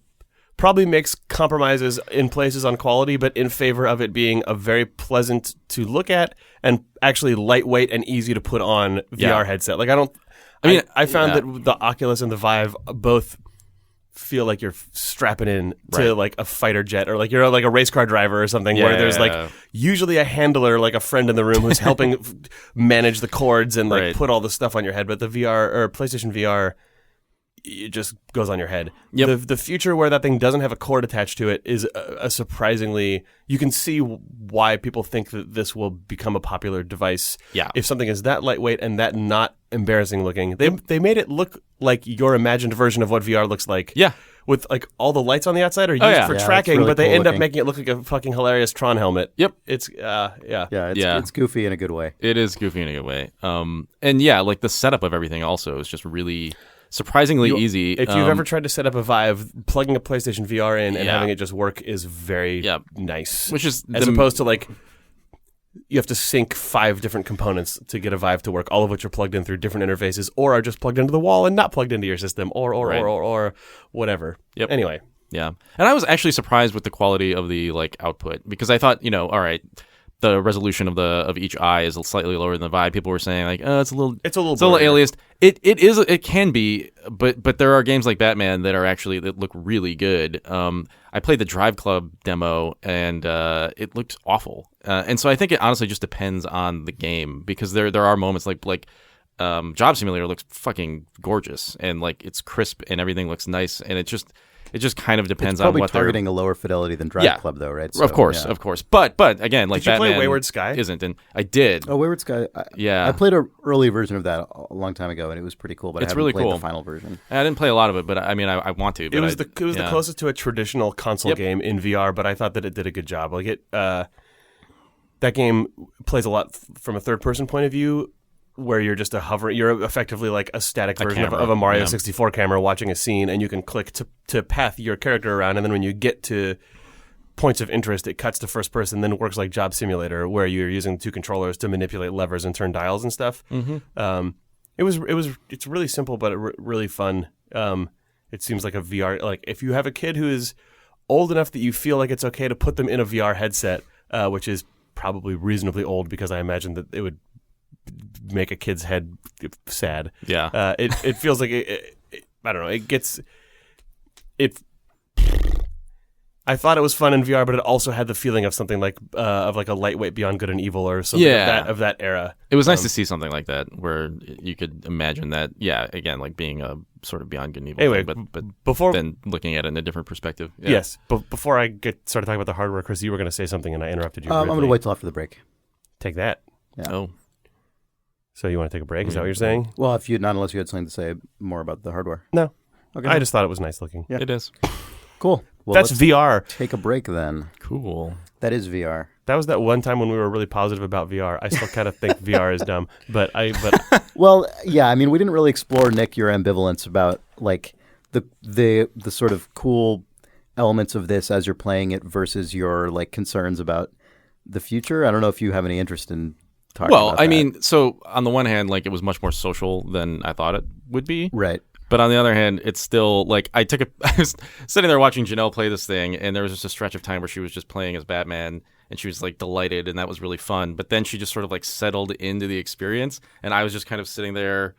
probably makes compromises in places on quality, but in favor of it being a very pleasant to look at and actually lightweight and easy to put on VR headset. Like I found that the Oculus and the Vive both feel like you're strapping in to like a fighter jet or like you're like a race car driver or something where there's like usually a handler, like a friend in the room who's helping manage the cords and like Right. put all the stuff on your head. But the VR or PlayStation VR, it just goes on your head. Yep. The future where that thing doesn't have a cord attached to it is a surprisingly, you can see why people think that this will become a popular device. Yeah. If something is that lightweight and that not embarrassing looking, they made it look like your imagined version of what VR looks like. Yeah. With like all the lights on the outside are used yeah. for Yeah, it's tracking, really but they cool end up looking. making it look like a fucking hilarious Tron helmet. Yep. It's yeah. Yeah, it's goofy in a good way. It is goofy in a good way. And yeah, like the setup of everything also is just really surprisingly easy. If you've ever tried to set up a Vive, plugging a PlayStation VR in and Yeah. having it just work is very Yep. nice. Which is as the- opposed to like you have to sync 5 different components to get a Vive to work, all of which are plugged in through different interfaces or are just plugged into the wall and not plugged into your system or Right. or whatever. Yep. Anyway, Yeah. And I was actually surprised with the quality of the like output because I thought, all right, the resolution of each eye is slightly lower than the Vive. People were saying like, oh, it's a little blurrier. aliased. It can be, but there are games like Batman that look really good. I played the Drive Club demo and it looked awful. And so I think it honestly just depends on the game because there are moments like Job Simulator looks fucking gorgeous and like it's crisp and everything looks nice and it just kind of depends It's probably on what targeting a lower fidelity than Drive Club, though, right? So, of course. But again, like Did you play Batman Wayward Sky? isn't, and I did. Oh, Wayward Sky. Yeah. I played an early version of that a long time ago, and it was pretty cool. But It's I haven't really played cool. the final version. I didn't play a lot of it, but I mean, I want to. But it was the yeah. closest to a traditional console Yep. game in VR, but I thought that it did a good job. Like that game plays a lot from a third person point of view, where you're just you're effectively like a static version camera, of a Mario yeah. 64 camera watching a scene, and you can click to path your character around, and then when you get to points of interest, it cuts to first person, then works like Job Simulator, where you're using 2 controllers to manipulate levers and turn dials and stuff. Mm-hmm. It's really simple, but really fun. It seems like a VR, like if you have a kid who is old enough that you feel like it's okay to put them in a VR headset, which is probably reasonably old because I imagine that it would make a kid's head sad. Yeah. It feels like I don't know. It gets it. I thought it was fun in VR, but it also had the feeling of something like a lightweight Beyond Good and Evil or something of that era. It was nice to see something like that where you could imagine that. Yeah, again, like being a sort of Beyond Good and Evil. Anyway, thing, but before then looking at it in a different perspective. Yeah. Yes, but before I get started talking about the hardware, Chris, you were going to say something and I interrupted you. I'm going to rudely. wait till after the break. Take that. Yeah. Oh. So you want to take a break? Is that what you're saying? Well, unless you had something to say more about the hardware. No. Okay. I just thought it was nice looking. Yeah. It is. Cool. Well, That's let's VR. take a break then. Cool. That is VR. That was that one time when we were really positive about VR. I still kind of think VR is dumb, but Well, yeah, I mean, we didn't really explore, Nick, your ambivalence about like the sort of cool elements of this as you're playing it versus your like concerns about the future. I don't know if you have any interest in talking about that. I mean, so on the one hand, like it was much more social than I thought it would be. Right. But on the other hand, it's still like I was sitting there watching Janelle play this thing, and there was just a stretch of time where she was just playing as Batman, and she was like delighted, and that was really fun. But then she just sort of like settled into the experience, and I was just kind of sitting there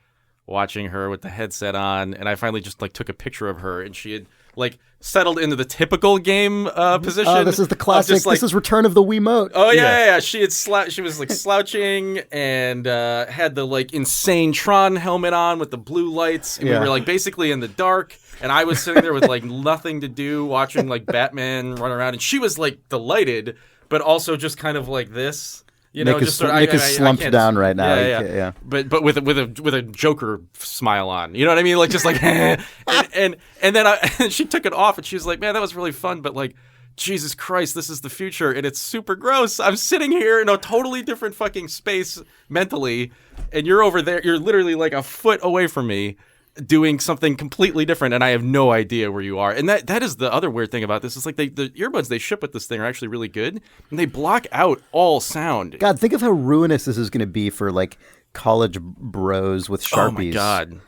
watching her with the headset on, and I finally just like took a picture of her, and she had like settled into the typical game position. Oh, this is the classic. Just, like, this is Return of the Wiimote. Oh yeah. She had she was like slouching and had the like insane Tron helmet on with the blue lights, and we were like basically in the dark. And I was sitting there with like nothing to do, watching like Batman run around, and she was like delighted, but also just kind of like this. You know, Nick is slumped down right now. Yeah. But with a Joker smile on. You know what I mean? Like just like and then she took it off and she was like, "Man, that was really fun, but like Jesus Christ, this is the future and it's super gross. I'm sitting here in a totally different fucking space mentally, and you're over there. You're literally like a foot away from me." Doing something completely different, and I have no idea where you are. And that is the other weird thing about this. It's like the earbuds they ship with this thing are actually really good, and they block out all sound. God, think of how ruinous this is going to be for like college bros with Sharpies. Oh my God.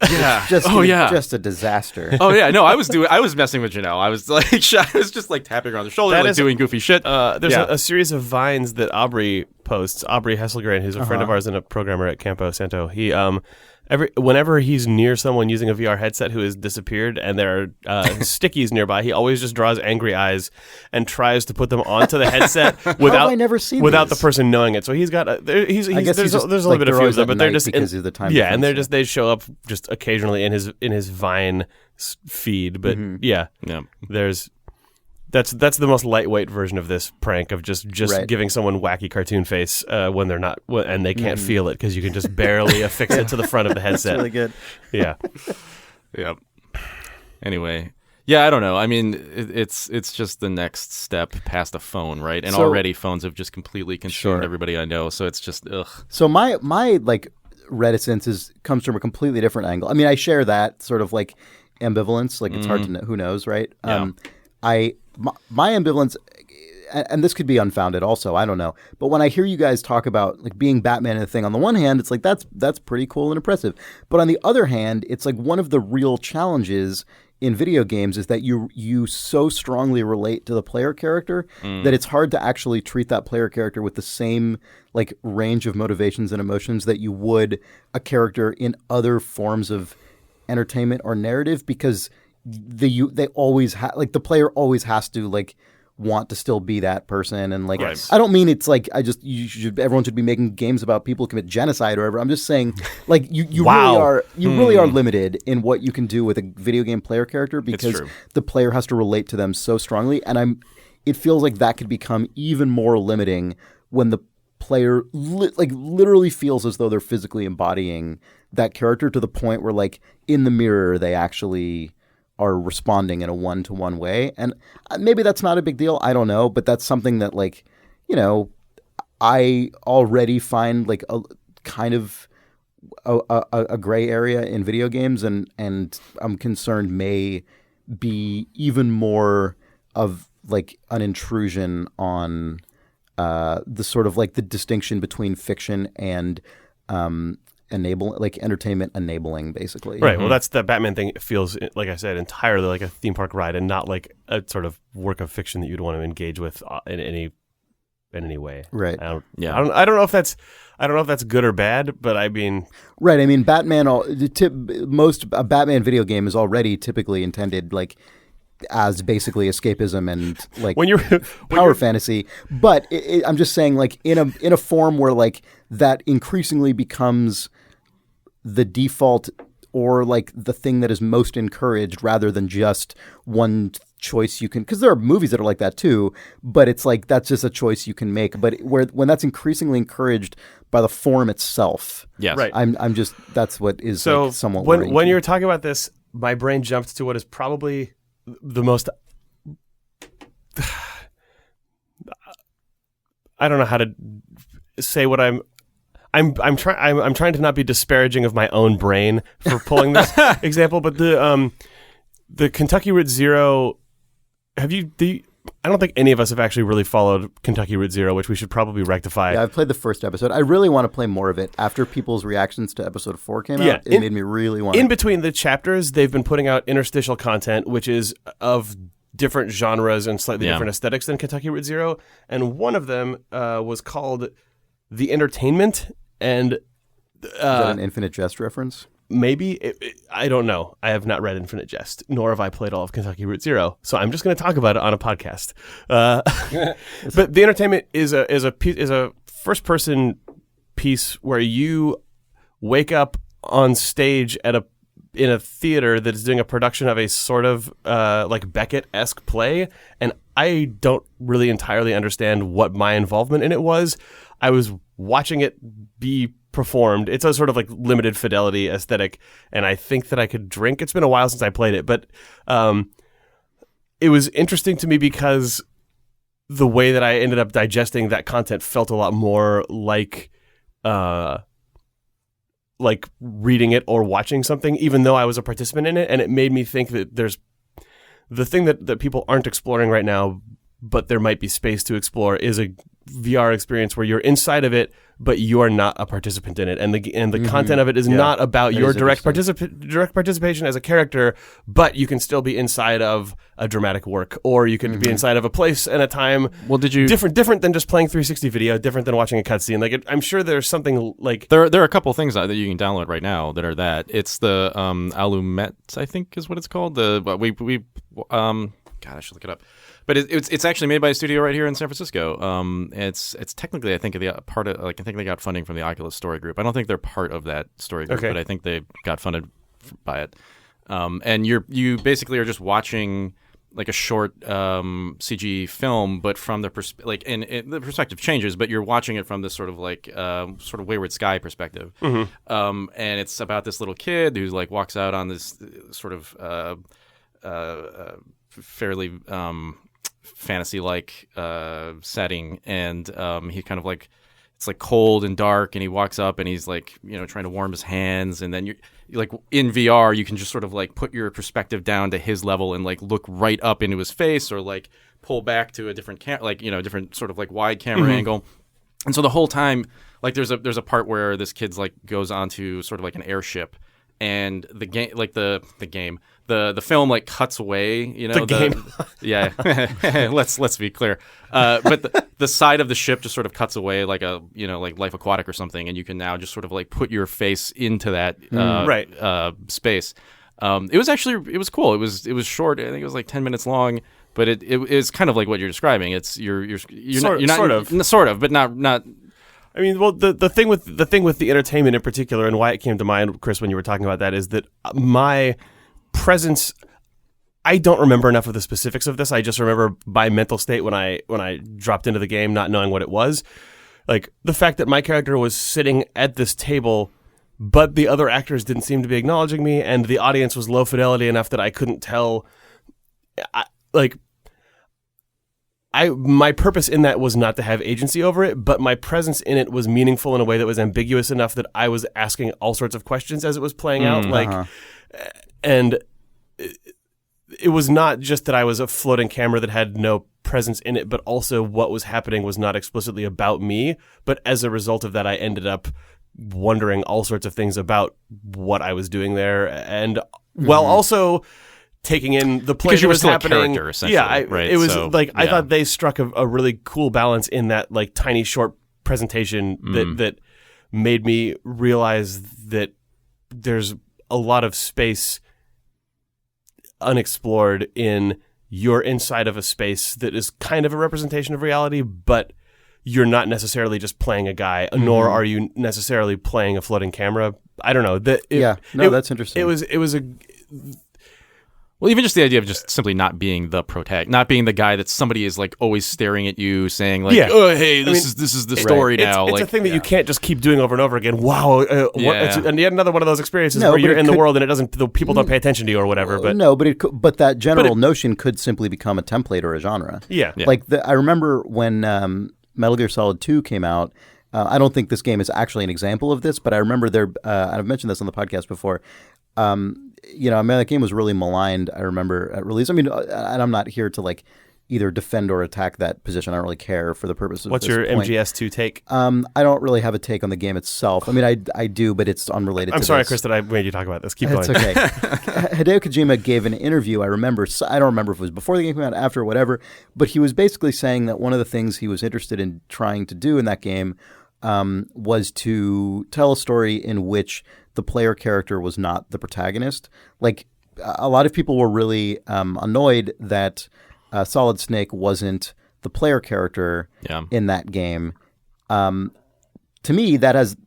Yeah. Just a disaster. Oh yeah. No, I was messing with Janelle. I was like, I was just like tapping her on the shoulder, like doing goofy shit. There's a series of vines that Aubrey posts. Aubrey Hesselgren, who's a friend of ours and a programmer at Campo Santo. He whenever he's near someone using a VR headset who has disappeared and there are stickies nearby, he always just draws angry eyes and tries to put them onto the headset without the person knowing it. So he's got there's only been a few of them, but they're just because of the time. Yeah, and they show up just occasionally in his Vine feed. But that's the most lightweight version of this prank of just giving someone wacky cartoon face when they're not and they can't feel it because you can just barely affix it to the front of the headset. That's really good. Yeah. Yep. Anyway, yeah, I don't know. I mean, it's just the next step past a phone, right? And already phones have just completely consumed everybody I know. So it's just ugh. So my like reticence comes from a completely different angle. I mean, I share that sort of like ambivalence. Like it's hard to know. Who knows, right? Yeah. My ambivalence, and this could be unfounded also, I don't know. But when I hear you guys talk about like being Batman and the thing, on the one hand, it's like that's pretty cool and impressive. But on the other hand, it's like one of the real challenges in video games is that you so strongly relate to the player character that it's hard to actually treat that player character with the same like range of motivations and emotions that you would a character in other forms of entertainment or narrative, because they always like the player always has to like want to still be that person, and like I don't mean it's like everyone should be making games about people who commit genocide or whatever. I'm just saying like you really are limited in what you can do with a video game player character because the player has to relate to them so strongly, and it feels like that could become even more limiting when the player literally feels as though they're physically embodying that character to the point where like in the mirror they actually are responding in a one-to-one way. And maybe that's not a big deal. I don't know. But that's something that like, you know, I already find like a kind of a gray area in video games. And I'm concerned may be even more of like an intrusion on the sort of like the distinction between fiction and entertainment enabling, basically. Right. Well, that's the Batman thing. It feels, like I said, entirely like a theme park ride and not like a sort of work of fiction that you'd want to engage with in any way. Right. I don't know if that's good or bad, but I mean. Right. I mean, Batman. Most a Batman video game is already typically intended like as basically escapism and like when you're power fantasy. But I'm just saying, like in a form where like that increasingly becomes the default or like the thing that is most encouraged, rather than just one choice you can. Because there are movies that are like that too, but it's like that's just a choice you can make. But when that's increasingly encouraged by the form itself, Yes. Right. I'm just that's what is so like somewhat when worrying when to me. you're talking about this, my brain jumped to what is probably the most. I don't know how to say what I'm trying to not be disparaging of my own brain for pulling this example, but the Kentucky Route Zero. I don't think any of us have actually really followed Kentucky Route Zero, which we should probably rectify. Yeah, I've played the first episode. I really want to play more of it. After people's reactions to episode 4 came out, it made me really want In to. between the chapters, they've been putting out interstitial content, which is of different genres and slightly different aesthetics than Kentucky Route Zero. And one of them was called The Entertainment. And Is that an Infinite Jest reference? maybe I don't know. I have not read Infinite Jest, nor have I played all of Kentucky Route Zero. So I'm just going to talk about it on a podcast. But The Entertainment is a first person piece where you wake up on stage in a theater that is doing a production of a sort of like Beckett-esque play, and I don't really entirely understand what my involvement in it was. I was watching it be performed. It's a sort of like limited fidelity aesthetic, and I think that I could drink. It's been a while since I played it, but it was interesting to me because the way that I ended up digesting that content felt a lot more like reading it or watching something, even though I was a participant in it. And it made me think that there's the thing that people aren't exploring right now, but there might be space to explore, is a VR experience where you're inside of it, but you are not a participant in it, and the content of it is not about your direct participation as a character, but you can still be inside of a dramatic work, or you could be inside of a place and a time. Well, did you different than just playing 360 video, different than watching a cutscene? Like I'm sure there's something like there are a couple things that you can download right now that are that. It's the Alumet, I think is what it's called. God, I should look it up. But it's actually made by a studio right here in San Francisco. It's technically, I think, part of, like, I think they got funding from the Oculus Story Group. I don't think they're part of that story group, but I think they got funded by it. And you basically are just watching like a short CG film, but from the the perspective changes, but you're watching it from this sort of Wayward Sky perspective. And it's about this little kid who like walks out on this sort of fairly fantasy-like setting, and he kind of like, it's like cold and dark, and he walks up and he's like, trying to warm his hands, and then you're like, in VR you can just sort of like put your perspective down to his level and like look right up into his face, or like pull back to a different different sort of like wide camera angle. And so the whole time, like there's a part where this kid's like goes onto sort of like an airship, and the film like cuts away, yeah. let's be clear. But the side of the ship just sort of cuts away like a like Life Aquatic or something, and you can now just sort of like put your face into that space. It was cool. It was short. I think it was like 10 minutes long, but it is kind of like what you're describing. It's you're not sort of, but not. I mean, well, the thing with the entertainment in particular, and why it came to mind, Chris, when you were talking about that, is that my presence, I don't remember enough of the specifics of this. I just remember my mental state when I dropped into the game, not knowing what it was. Like the fact that my character was sitting at this table, but the other actors didn't seem to be acknowledging me, and the audience was low fidelity enough that I couldn't tell. My purpose in that was not to have agency over it, but my presence in it was meaningful in a way that was ambiguous enough that I was asking all sorts of questions as it was playing out. And it was not just that I was a floating camera that had no presence in it, but also what was happening was not explicitly about me. But as a result of that, I ended up wondering all sorts of things about what I was doing there, and while also taking in the play because you were was still happening. A character, essentially. Yeah, right? It was I thought they struck a really cool balance in that like tiny short presentation that made me realize that there's a lot of space unexplored in you're inside of a space that is kind of a representation of reality, but you're not necessarily just playing a guy, nor are you necessarily playing a floating camera. I don't know. That's interesting. It was a. Well, even just the idea of just simply not being the protagonist, not being the guy that somebody is like always staring at you, saying like, "Oh, hey, this is the story now." It's like, a thing that you can't just keep doing over and over again. Wow, and yet another one of those experiences No, where but you're it in the could- world and the people don't pay attention to you or whatever. But no, but that general notion could simply become a template or a genre. Yeah. Like I remember when Metal Gear Solid 2 came out. I don't think this game is actually an example of this, but I remember I've mentioned this on the podcast before. That game was really maligned, I remember, at release. I mean, and I'm not here to like either defend or attack that position. I don't really care for the purpose of what's this your point. MGS2 take? I don't really have a take on the game itself. I mean, I do, but it's unrelated I'm to sorry, this. Chris, that I made you talk about this. Keep going. It's okay. Hideo Kojima gave an interview, I remember. I don't remember if it was before the game came out, after, whatever, but he was basically saying that one of the things he was interested in trying to do in that game was to tell a story in which the player character was not the protagonist. Like, a lot of people were really annoyed that Solid Snake wasn't the player character in that game. To me, that has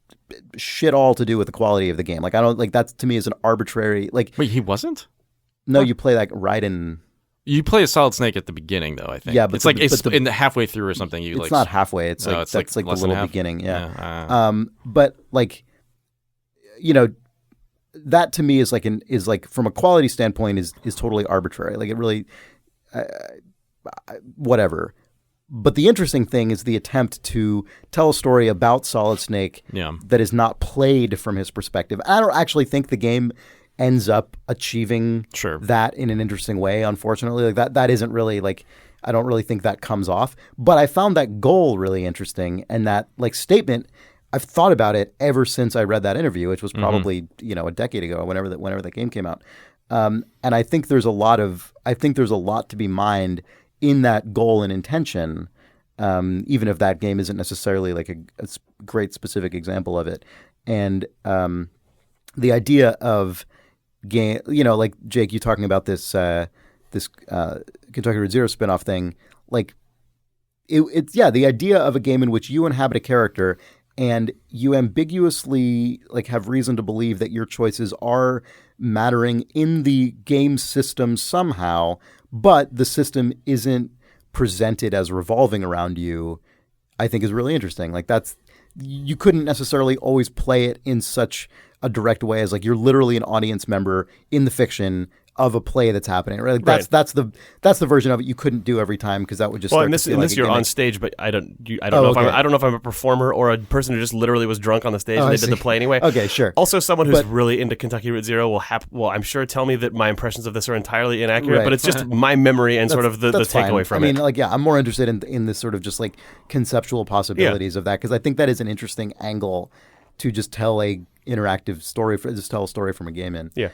shit all to do with the quality of the game. Like, I don't like that. To me is an arbitrary. Like, wait, he wasn't? No, you play like Raiden. You play a Solid Snake at the beginning, though. I think. Yeah, but it's in the halfway through or something. It's not halfway. It's like that's like the little beginning. Yeah. But like, that to me is like from a quality standpoint is totally arbitrary. Like it really, whatever. But the interesting thing is the attempt to tell a story about Solid Snake that is not played from his perspective. I don't actually think the game ends up achieving that in an interesting way, unfortunately. Like that isn't really like, I don't really think that comes off. But I found that goal really interesting, and that like statement, I've thought about it ever since I read that interview, which was probably, a decade ago, whenever that game came out. And I think there's a lot to be mined in that goal and intention, even if that game isn't necessarily like a great specific example of it. And the idea of game, like Jake, you talking about this Kentucky Route Zero spinoff thing, like it's the idea of a game in which you inhabit a character and you ambiguously like have reason to believe that your choices are mattering in the game system somehow, but the system isn't presented as revolving around you, I think is really interesting. Like you couldn't necessarily always play it in such a direct way as like you're literally an audience member in the fiction of a play that's happening. Right? Like that's the version of it you couldn't do every time, because that would just in start this to feel like you're a on stage, but I don't know if I don't know if I'm a performer or a person who just literally was drunk on the stage and they did the play anyway. Okay, sure. Also, someone who's really into Kentucky Route Zero will I'm sure tell me that my impressions of this are entirely inaccurate, Right. but it's just my memory and sort of the That's fine. takeaway from I mean, it. like, I'm more interested in this sort of just like conceptual possibilities of that, because I think that is an interesting angle to just tell a interactive story, just tell a story from a game in. Yeah.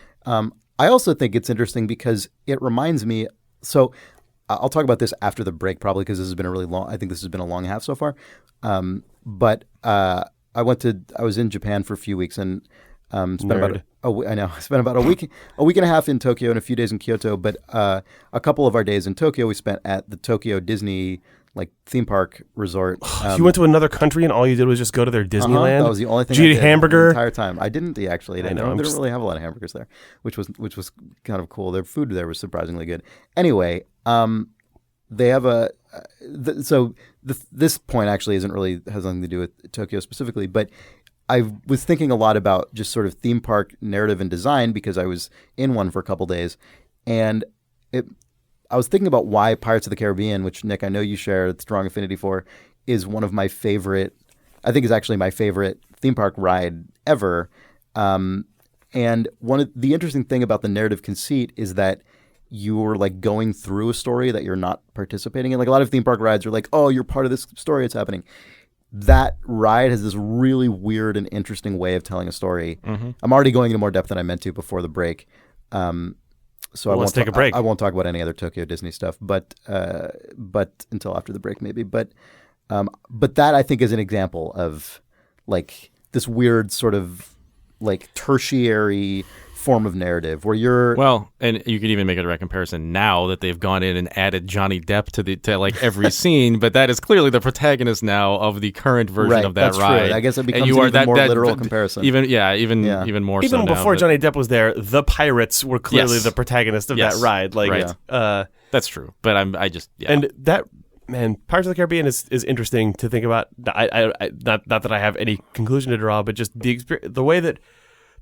I also think it's interesting because it reminds me. So I'll talk about this after the break, probably, because this has been a really long. I think this has been a long half so far. But I was in Japan for a few weeks and spent about a week and a half in Tokyo and a few days in Kyoto. But a couple of our days in Tokyo we spent at the Tokyo Disney theme park resort. You went to another country and all you did was just go to their Disneyland? That was the only thing. Did you I eat did hamburger the entire time? I didn't actually. They didn't really have a lot of hamburgers there, which was kind of cool. Their food there was surprisingly good. Anyway, they have this point actually has nothing to do with Tokyo specifically, but I was thinking a lot about just sort of theme park narrative and design because I was in one for a couple days, and I was thinking about why Pirates of the Caribbean, which, Nick, I know you share a strong affinity for, is one of my favorite, I think is actually my favorite theme park ride ever. And one of the interesting thing about the narrative conceit is that you're like going through a story that you're not participating in. Like a lot of theme park rides are like, oh, you're part of this story, it's happening. That ride has this really weird and interesting way of telling a story. Mm-hmm. I'm already going into more depth than I meant to before the break. So let's take a break. I won't talk about any other Tokyo Disney stuff, but until after the break maybe. But that I think is an example of like this weird sort of like tertiary form of narrative where you're Well, and you could even make a direct comparison now that they've gone in and added Johnny Depp to like every scene, but that is clearly the protagonist now of the current version right. of that That's ride. true. I guess it becomes and an even more literal comparison. Even more Even so before now, Johnny Depp was there, the pirates were clearly Yes. the protagonist of Yes. that ride. Like, Right. That's true. But and that, man, Pirates of the Caribbean is interesting to think about. I not that I have any conclusion to draw, but just the way that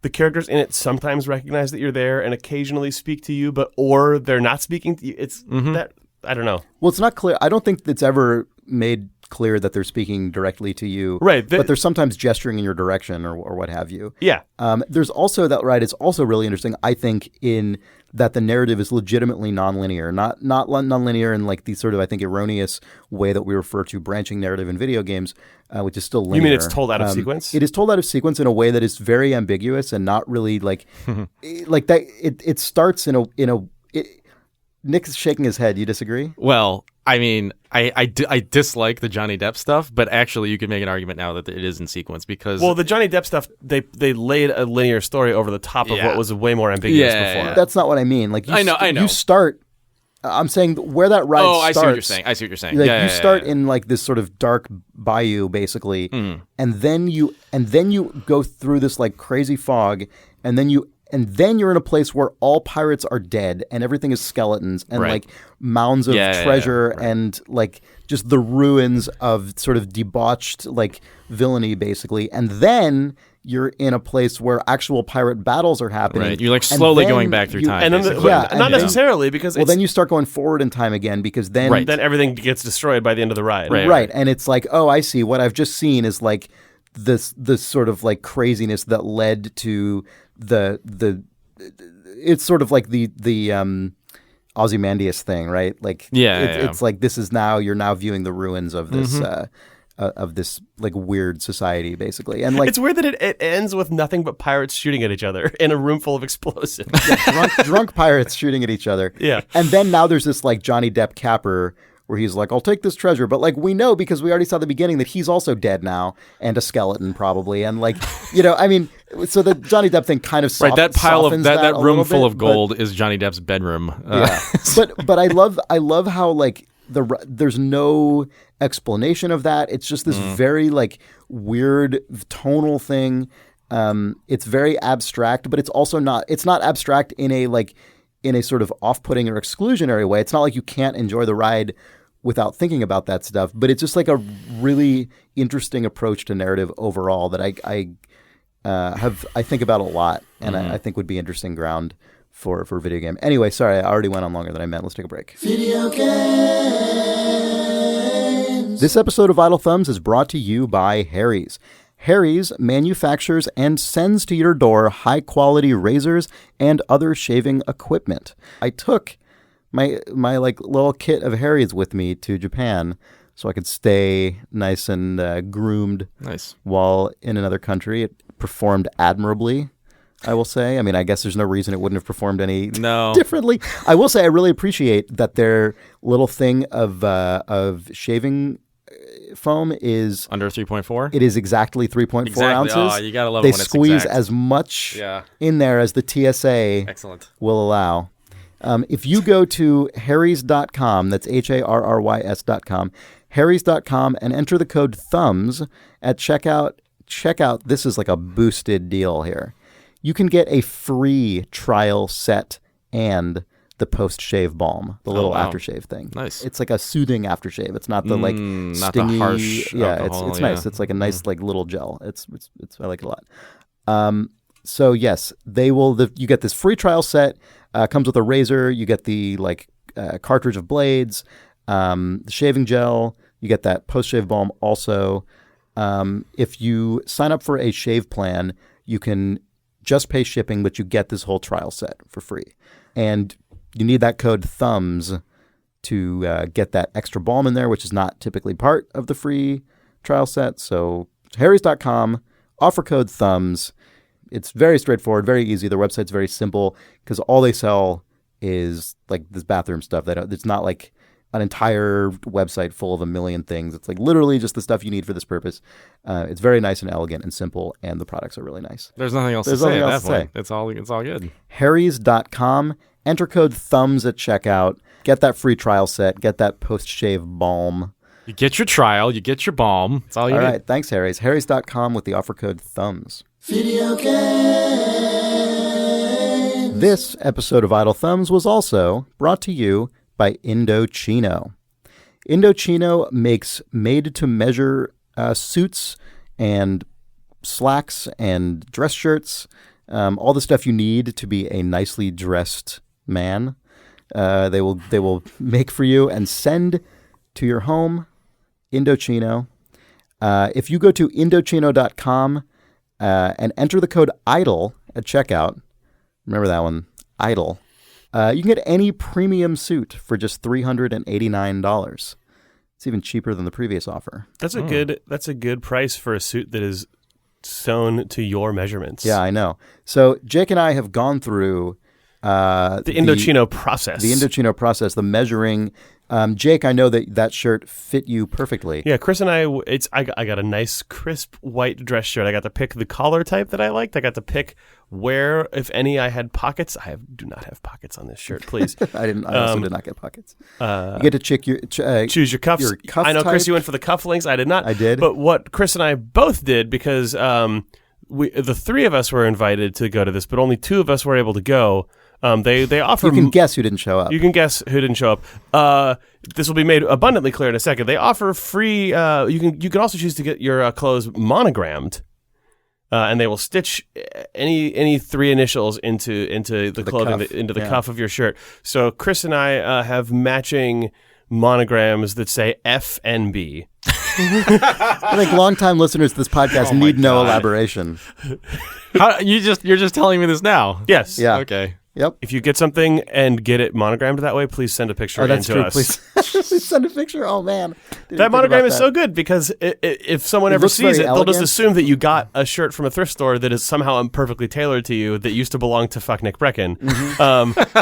the characters in it sometimes recognize that you're there and occasionally speak to you, or they're not speaking to you. It's that, I don't know. Well, it's not clear. I don't think it's ever made clear that they're speaking directly to you. Right. But they're sometimes gesturing in your direction or what have you. Yeah. There's also that ride is also really interesting, I think, in that the narrative is legitimately nonlinear, not nonlinear in like the sort of, I think, erroneous way that we refer to branching narrative in video games, which is still linear. You mean it's told out of sequence? It is told out of sequence in a way that is very ambiguous and not really like like that. It starts in a. Nick is shaking his head. You disagree? Well, I mean, I dislike the Johnny Depp stuff, but actually you could make an argument now that it is in sequence because... Well, the Johnny Depp stuff, they laid a linear story over the top of what was way more ambiguous before. That's not what I mean. Like I know. You start... I'm saying where that ride starts... I see what you're saying. Like you start in like this sort of dark bayou, basically, and then you go through this like crazy fog, and then you're in a place where all pirates are dead and everything is skeletons and like mounds of treasure and like just the ruins of sort of debauched like villainy, basically. And then you're in a place where actual pirate battles are happening. Right. You're like slowly going back through time. And then, not necessarily, because then you start going forward in time again, because then then everything gets destroyed by the end of the ride. Right. And it's like, oh, I see. What I've just seen is like this sort of like craziness that led to the it's sort of like the Ozymandias thing, right? Like it's like this is now you're now viewing the ruins of this of this like weird society, basically. And like it's weird that it ends with nothing but pirates shooting at each other in a room full of explosives. drunk pirates shooting at each other. Yeah. And then now there's this like Johnny Depp capper where he's like, I'll take this treasure. But like we know, because we already saw at the beginning, that he's also dead now and a skeleton probably. And like, I mean, so the Johnny Depp thing kind of that pile of that room full of bit, gold is Johnny Depp's bedroom. Yeah. But I love how like there's no explanation of that. It's just this very like weird tonal thing. It's very abstract, but it's also not abstract in a sort of off-putting or exclusionary way. It's not like you can't enjoy the ride without thinking about that stuff, but it's just like a really interesting approach to narrative overall that I think about a lot, and I think would be interesting ground for a video game. Anyway, sorry, I already went on longer than I meant. Let's take a break. Video games. This episode of Idle Thumbs is brought to you by Harry's. Harry's manufactures and sends to your door high-quality razors and other shaving equipment. I took my like little kit of Harry's with me to Japan so I could stay nice and groomed while in another country. It performed admirably, I will say. I mean, I guess there's no reason it wouldn't have performed any differently. I will say I really appreciate that their little thing of shaving foam is under 3.4. It is exactly 3.4 ounces. Oh, you gotta love they when it's squeeze exact. as much in there as the TSA will allow. If you go to harrys.com, that's HARRYS.com, harrys.com, and enter the code THUMBS at checkout, this is like a boosted deal here. You can get a free trial set and the post-shave balm, the little aftershave thing. Nice. It's like a soothing aftershave. It's not the like stingy, not the harsh alcohol, it's nice. It's like a nice like little gel. It's I like it a lot. So yes, they will. You get this free trial set. Comes with a razor. You get the like cartridge of blades, the shaving gel. You get that post-shave balm also. If you sign up for a shave plan, you can just pay shipping, but you get this whole trial set for free. And you need that code THUMBS to get that extra balm in there, which is not typically part of the free trial set. So harrys.com, offer code THUMBS. It's very straightforward, very easy. Their website's very simple because all they sell is like this bathroom stuff. It's not like an entire website full of a million things. It's like literally just the stuff you need for this purpose. It's very nice and elegant and simple, and the products are really nice. There's nothing else to say at that point. It's all good. Harrys.com. Enter code thumbs at checkout. Get that free trial set. Get that post-shave balm. You get your trial. You get your balm. That's all you need. All right. Thanks, Harrys. Harrys.com with the offer code thumbs. Video game. This episode of Idle Thumbs was also brought to you by Indochino. Indochino makes made-to-measure suits and slacks and dress shirts, all the stuff you need to be a nicely dressed man. They will make for you and send to your home. Indochino. If you go to Indochino.com and enter the code IDLE at checkout, remember that one, IDLE. You can get any premium suit for just $389. It's even cheaper than the previous offer. That's a good price for a suit that is sewn to your measurements. Yeah, I know. So Jake and I have gone through the Indochino process. The Indochino process, the measuring. Jake, I know that shirt fit you perfectly. Yeah, Chris and I got a nice crisp white dress shirt. I got to pick the collar type that I liked. I got to pick where, if any, I had pockets. Do not have pockets on this shirt, please. I also did not get pockets. You get to choose your cuffs. Your cuff I know, type. Chris, you went for the cufflinks. I did not. I did. But what Chris and I both did, because the three of us were invited to go to this, but only two of us were able to go. They offer. You can guess who didn't show up. You can guess who didn't show up. This will be made abundantly clear in a second. They offer free. You can also choose to get your clothes monogrammed, and they will stitch any three initials into the clothing cuff. Into the cuff of your shirt. So Chris and I have matching monograms that say FNB. I think longtime listeners to this podcast need no elaboration. You're just telling me this now? Yes. Yeah. Okay. Yep. If you get something and get it monogrammed that way, please send a picture in that's to true. us. Please send a picture. Oh man, That monogram is so good because if someone ever looks sees it, very they'll just elegant. assume that you got a shirt from a thrift store that is somehow perfectly tailored to you that used to belong to fuck Nick Brecken.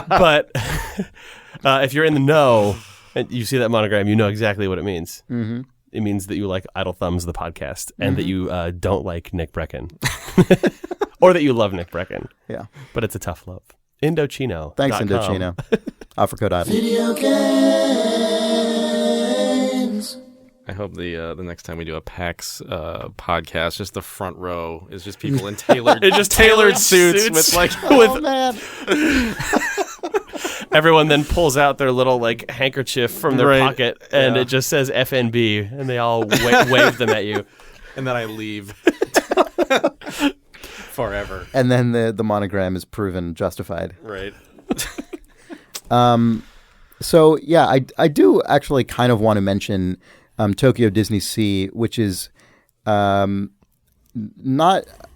But if you're in the know and you see that monogram, you know exactly what it means. Mm-hmm. It means that you like Idle Thumbs, the podcast, and that you don't like Nick Brecken. Or that you love Nick Brecken. Yeah. But it's a tough love. Indochino. Thanks, Indochino. Offer code IDLE. Video games. I hope the next time we do a PAX podcast, just the front row is just people in tailored, just tailored suits with like Oh man. Everyone then pulls out their little like handkerchief from their Right. pocket, and Yeah. it just says FNB, and they all wave them at you. and then I leave forever. And then the monogram is proven justified. Right. So yeah, I do actually kind of want to mention Tokyo Disney Sea, which is not,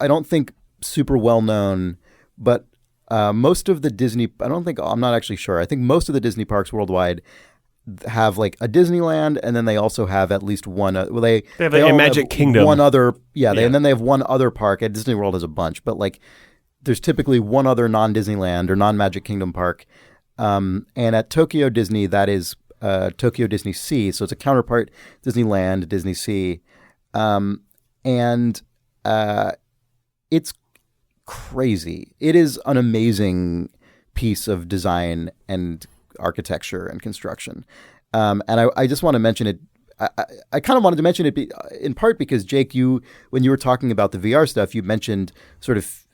I don't think, super well known, but most of the Disney, I'm not actually sure. I think most of the Disney parks worldwide have like a Disneyland, and then they also have at least one. They have they a all Magic have Kingdom. One other, and then they have one other park. At Disney World has a bunch, but like there's typically one other non-Disneyland or non-Magic Kingdom park. And at Tokyo Disney, that is Tokyo Disney Sea, so it's a counterpart Disneyland, Disney Sea, and it's crazy. It is an amazing piece of design and architecture and construction. And I just want to mention it. I kind of wanted to mention it in part because, Jake, when you were talking about the VR stuff, you mentioned sort of,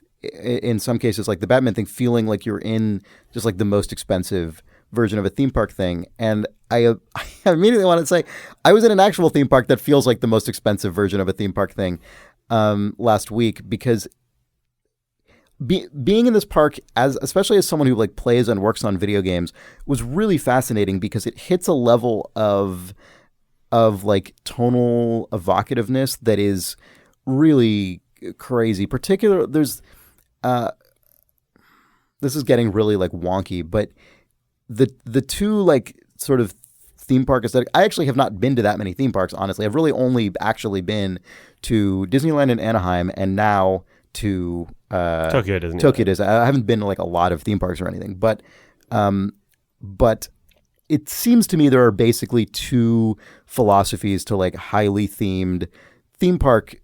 in some cases, like the Batman thing, feeling like you're in just like the most expensive version of a theme park thing. And I immediately wanted to say, I was in an actual theme park that feels like the most expensive version of a theme park thing last week, because being in this park, especially as someone who like plays and works on video games, was really fascinating because it hits a level of like tonal evocativeness that is really crazy. Particularly, there's this is getting really like wonky, but the two like sort of theme park aesthetic. I actually have not been to that many theme parks, honestly. I've really only actually been to Disneyland in Anaheim and now to Tokyo Disney. I haven't been to like a lot of theme parks or anything, but it seems to me there are basically two philosophies to like highly themed theme park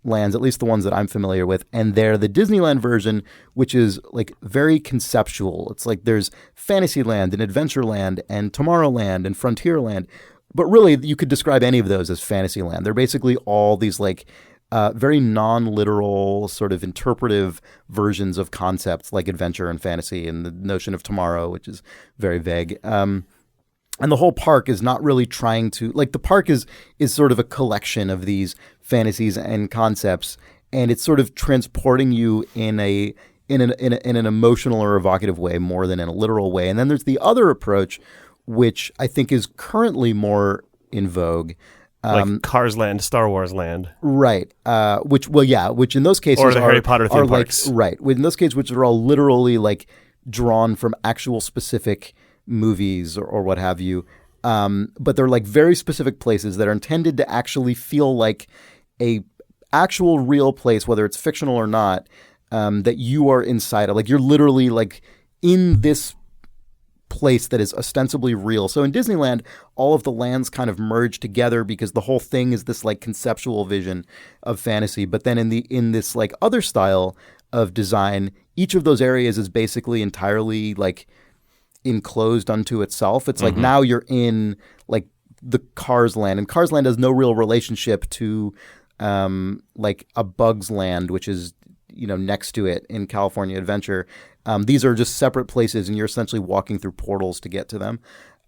lands, at least the ones that I'm familiar with, and they're the Disneyland version, which is like very conceptual. It's like there's Fantasyland and Adventureland and Tomorrowland and Frontierland, but really you could describe any of those as Fantasyland. They're basically all these like very non-literal sort of interpretive versions of concepts like adventure and fantasy and the notion of tomorrow, which is very vague. And the whole park is not really trying to, like, the park is sort of a collection of these fantasies and concepts, and it's sort of transporting you in an emotional or evocative way more than in a literal way. And then there's the other approach, which I think is currently more in vogue. Like Cars Land, Star Wars Land. Right. Which in those cases or the Harry Potter theme parks. Right. In those cases, which are all literally like drawn from actual specific movies or what have you. But they're like very specific places that are intended to actually feel like a actual real place, whether it's fictional or not, that you are inside of. Like you're literally like in this place that is ostensibly real. So in Disneyland, all of the lands kind of merge together because the whole thing is this like conceptual vision of fantasy. But then in this like other style of design, each of those areas is basically entirely like enclosed unto itself. It's like now you're in like the Cars Land, and Cars Land has no real relationship to like a Bugs Land, which is next to it in California Adventure. These are just separate places, and you're essentially walking through portals to get to them.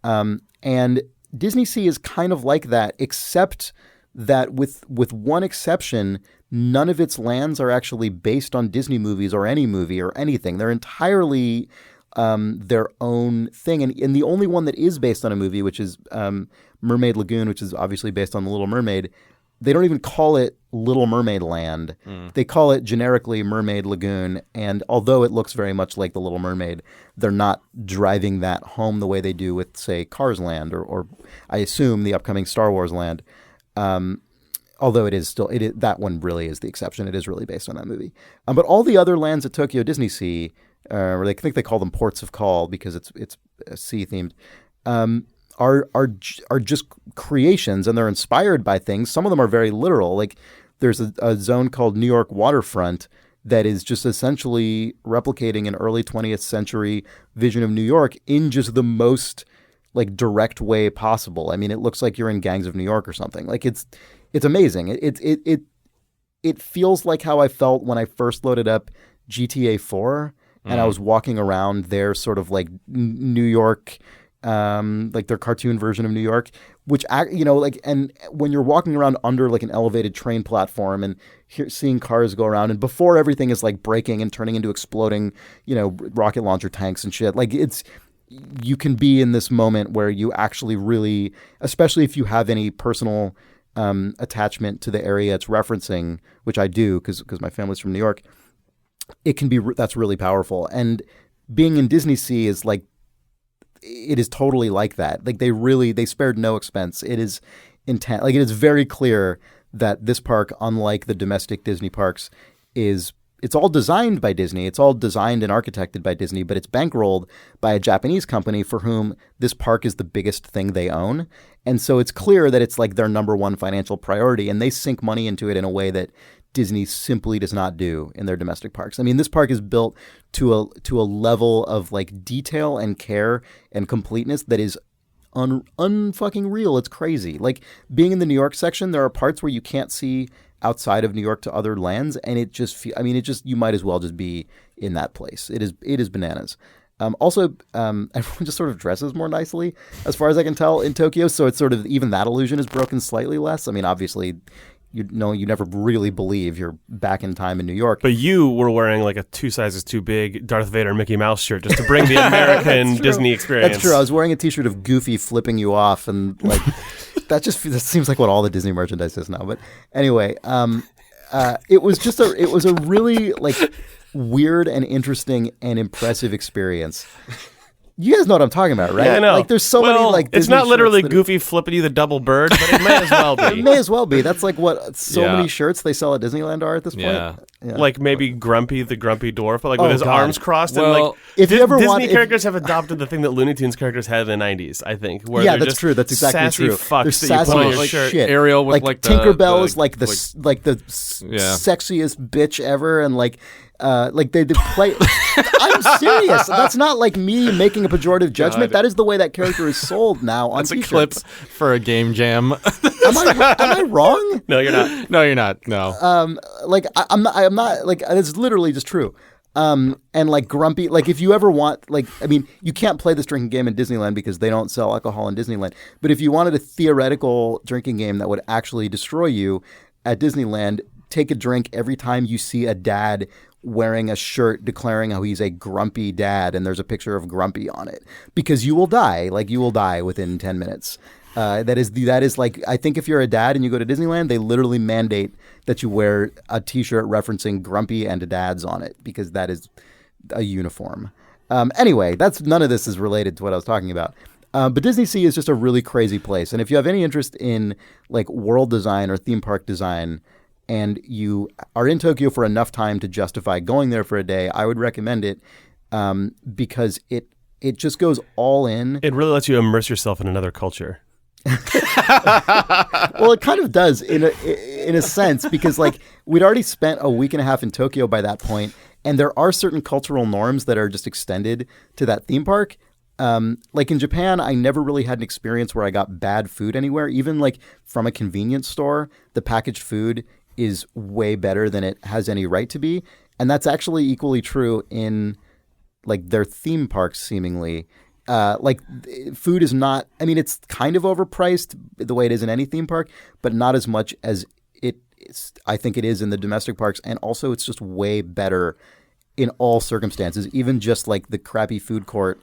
And Disney Sea is kind of like that, except that with one exception, none of its lands are actually based on Disney movies or any movie or anything. They're entirely their own thing. And the only one that is based on a movie, which is Mermaid Lagoon, which is obviously based on The Little Mermaid, they don't even call it Little Mermaid Land. They call it generically Mermaid Lagoon. And although it looks very much like The Little Mermaid, they're not driving that home the way they do with, say, Cars Land or I assume the upcoming Star Wars Land. Although that one really is the exception. It is really based on that movie. But all the other lands at Tokyo Disney Sea, or I think they call them ports of call because it's sea themed, are just creations, and they're inspired by things. Some of them are very literal. Like there's a zone called New York Waterfront that is just essentially replicating an early 20th century vision of New York in just the most like direct way possible. I mean, it looks like you're in Gangs of New York or something. Like it's amazing. It feels like how I felt when I first loaded up GTA 4 and I was walking around their sort of like New York, like their cartoon version of New York, which, and when you're walking around under like an elevated train platform and seeing cars go around, and before everything is like breaking and turning into exploding, rocket launcher tanks and shit, like you can be in this moment where you actually really, especially if you have any personal attachment to the area it's referencing, which I do because my family's from New York, that's really powerful. And being in Disney Sea is like, it is totally like that. Like they spared no expense. It is intent. Like it is very clear that this park, unlike the domestic Disney parks, it's all designed by Disney. It's all designed and architected by Disney, but it's bankrolled by a Japanese company for whom this park is the biggest thing they own. And so it's clear that it's like their number one financial priority, and they sink money into it in a way that Disney simply does not do in their domestic parks. I mean, this park is built to a level of like detail and care and completeness that is unfucking real. It's crazy. Like being in the New York section, there are parts where you can't see outside of New York to other lands, and you might as well just be in that place. It is bananas. Also, everyone just sort of dresses more nicely, as far as I can tell, in Tokyo. So it's sort of, even that illusion is broken slightly less. I mean, obviously, you never really believe you're back in time in New York. But you were wearing like a 2 sizes too big Darth Vader Mickey Mouse shirt just to bring the American Disney experience. That's true. I was wearing a T-shirt of Goofy flipping you off, and like that seems like what all the Disney merchandise is now. But anyway, it was a really like weird and interesting and impressive experience. You guys know what I'm talking about, right? Yeah, I know. Like, there's so many like Disney, it's not literally Goofy flipping you the double bird, but it may as well be. It may as well be. That's like what many shirts they sell at Disneyland are at this point. like maybe Grumpy the Grumpy Dwarf, but like with Oh, his God. arms crossed. and Well, like if you ever Disney want- if- characters have adopted the thing that Looney Tunes characters had in the 90s, I think. Where Yeah, they're that's just true. That's exactly sassy true. fucks They're that you put sassy on as your like shirt. shit. Ariel with like the Tinkerbell the- is like the Yeah. sexiest bitch ever, and like they play. I'm serious. That's not like me making a pejorative judgment. God. That is the way that character is sold now on That's a clip t-shirts. for a game jam. Am I wrong? No, you're not. No, you're not. No. Like I'm not like it's literally just true. And like Grumpy, like if you ever want, like, I mean, you can't play this drinking game in Disneyland because they don't sell alcohol in Disneyland. But if you wanted a theoretical drinking game that would actually destroy you at Disneyland, take a drink every time you see a dad wearing a shirt declaring how he's a grumpy dad and there's a picture of Grumpy on it, because you will die. Like you will die within 10 minutes. That is like, I think if you're a dad and you go to Disneyland, they literally mandate that you wear a T-shirt referencing Grumpy and dads on it, because that is a uniform. Anyway, none of this is related to what I was talking about. But Disney Sea is just a really crazy place. And if you have any interest in like world design or theme park design, and you are in Tokyo for enough time to justify going there for a day, I would recommend it, because it just goes all in. It really lets you immerse yourself in another culture. Well, it kind of does in a sense, because like we'd already spent a week and a half in Tokyo by that point, and there are certain cultural norms that are just extended to that theme park. Like in Japan, I never really had an experience where I got bad food anywhere. Even like from a convenience store, the packaged food is way better than it has any right to be. And that's actually equally true in like their theme parks, seemingly. Food is not, I mean, it's kind of overpriced the way it is in any theme park, but not as much as I think it is in the domestic parks. And also it's just way better in all circumstances. Even just like the crappy food court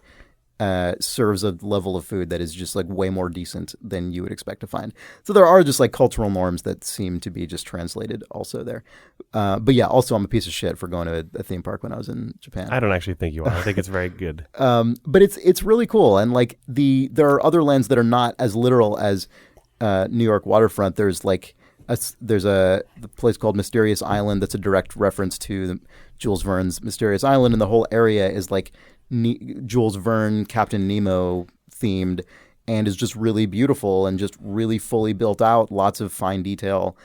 serves a level of food that is just like way more decent than you would expect to find. So there are just like cultural norms that seem to be just translated also there. But yeah, also I'm a piece of shit for going to a theme park when I was in Japan. I don't actually think you are. I think it's very good. But it's really cool. And like there are other lands that are not as literal as New York waterfront. There's like there's a place called Mysterious Island that's a direct reference to Jules Verne's Mysterious Island, and the whole area is like Jules Verne, Captain Nemo themed, and is just really beautiful and just really fully built out. Lots of fine detail.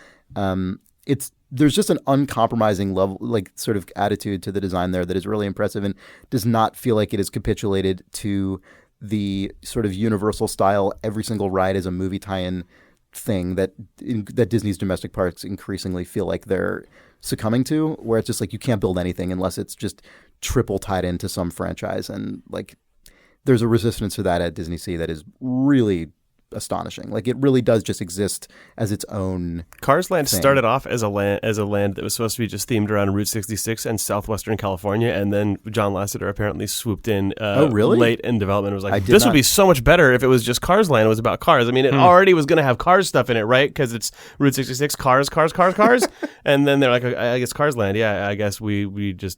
There's just an uncompromising level, like sort of attitude to the design there that is really impressive and does not feel like it is capitulated to the sort of Universal style. Every single ride is a movie tie-in thing that Disney's domestic parks increasingly feel like they're succumbing to, where it's just like you can't build anything unless it's just triple tied into some franchise, and like there's a resistance to that at Disney Sea that is really astonishing. Like it really does just exist as its own Cars Land thing. started off as a land that was supposed to be just themed around Route 66 and southwestern California, and then John Lasseter apparently swooped in really? late in development and was I like, did this would not- be so much better if it was just Cars Land. It was about cars. I mean, it already was going to have Cars stuff in it, right? Because it's Route 66, cars. And then they're like, I guess Cars Land. Yeah, I guess we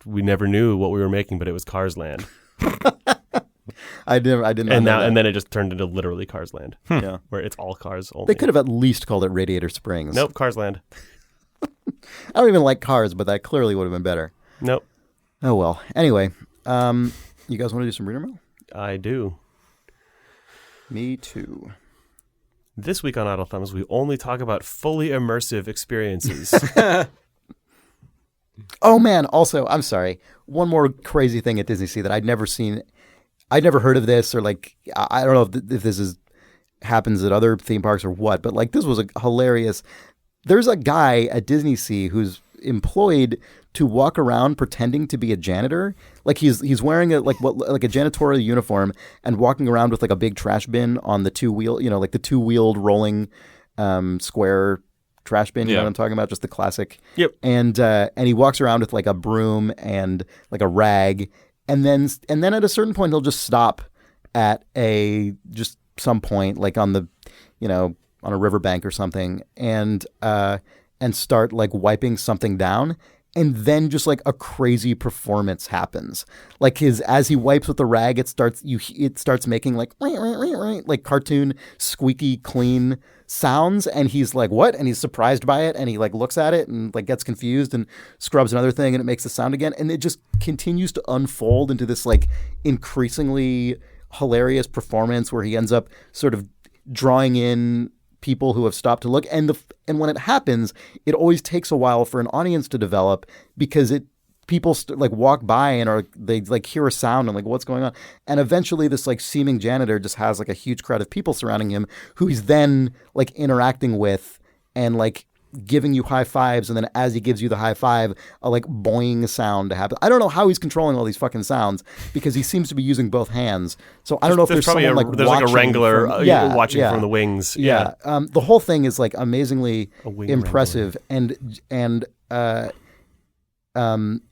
never knew what we were making, but it was Cars Land. I didn't And know now that. and then it just turned into literally Cars Land, Yeah. where it's all cars only. They could have at least called it Radiator Springs. Nope, Cars Land. I don't even like cars, but that clearly would have been better. Nope, Oh well. Anyway, you guys want to do some reader mail? I do. Me too. This week on Idle Thumbs, we only talk about fully immersive experiences. Oh man, also, I'm sorry. One more crazy thing at Disney Sea that I'd never seen. I'd never heard of this, or like I don't know if this happens at other theme parks or what, but like this was a hilarious. There's a guy at Disney Sea who's employed to walk around pretending to be a janitor. Like he's wearing a janitorial uniform and walking around with like a big trash bin on the like the two-wheeled rolling square trash bin. You know Yeah. what I'm talking about? Just the classic. Yep. And he walks around with like a broom and like a rag, and then at a certain point he'll just stop at just some point, like on the, on a riverbank or something, and start like wiping something down. and then just like a crazy performance happens. Like as he wipes with the rag, it starts making like cartoon squeaky clean sounds, and he's like, what? And he's surprised by it, and he like looks at it and like gets confused and scrubs another thing, and it makes the sound again, and it just continues to unfold into this like increasingly hilarious performance where he ends up sort of drawing in people who have stopped to look, and when it happens, it always takes a while for an audience to develop, because people like walk by and they like hear a sound and like, what's going on, and eventually this like seeming janitor just has like a huge crowd of people surrounding him who he's then like interacting with and like giving you high fives, and then as he gives you the high five, a like boing sound to happen. I don't know how he's controlling all these fucking sounds, because he seems to be using both hands. So I don't know if there's probably someone like there's like a wrangler watching yeah. from the wings. Yeah. The whole thing is like amazingly wing impressive and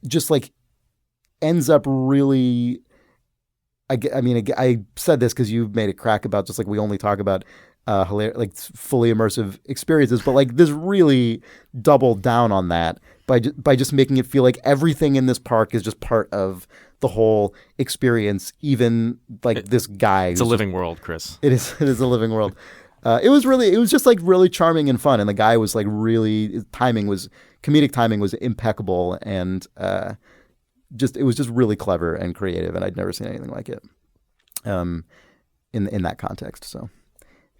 just like ends up really. I said this because you made a crack about just like we only talk about like fully immersive experiences, but like this really doubled down on that by just making it feel like everything in this park is just part of the whole experience. Even like this guy, it's a living world, Chris. It is a living world. It was just like really charming and fun, and the guy was like his comedic timing was impeccable, and it was just really clever and creative, and I'd never seen anything like it in that context. So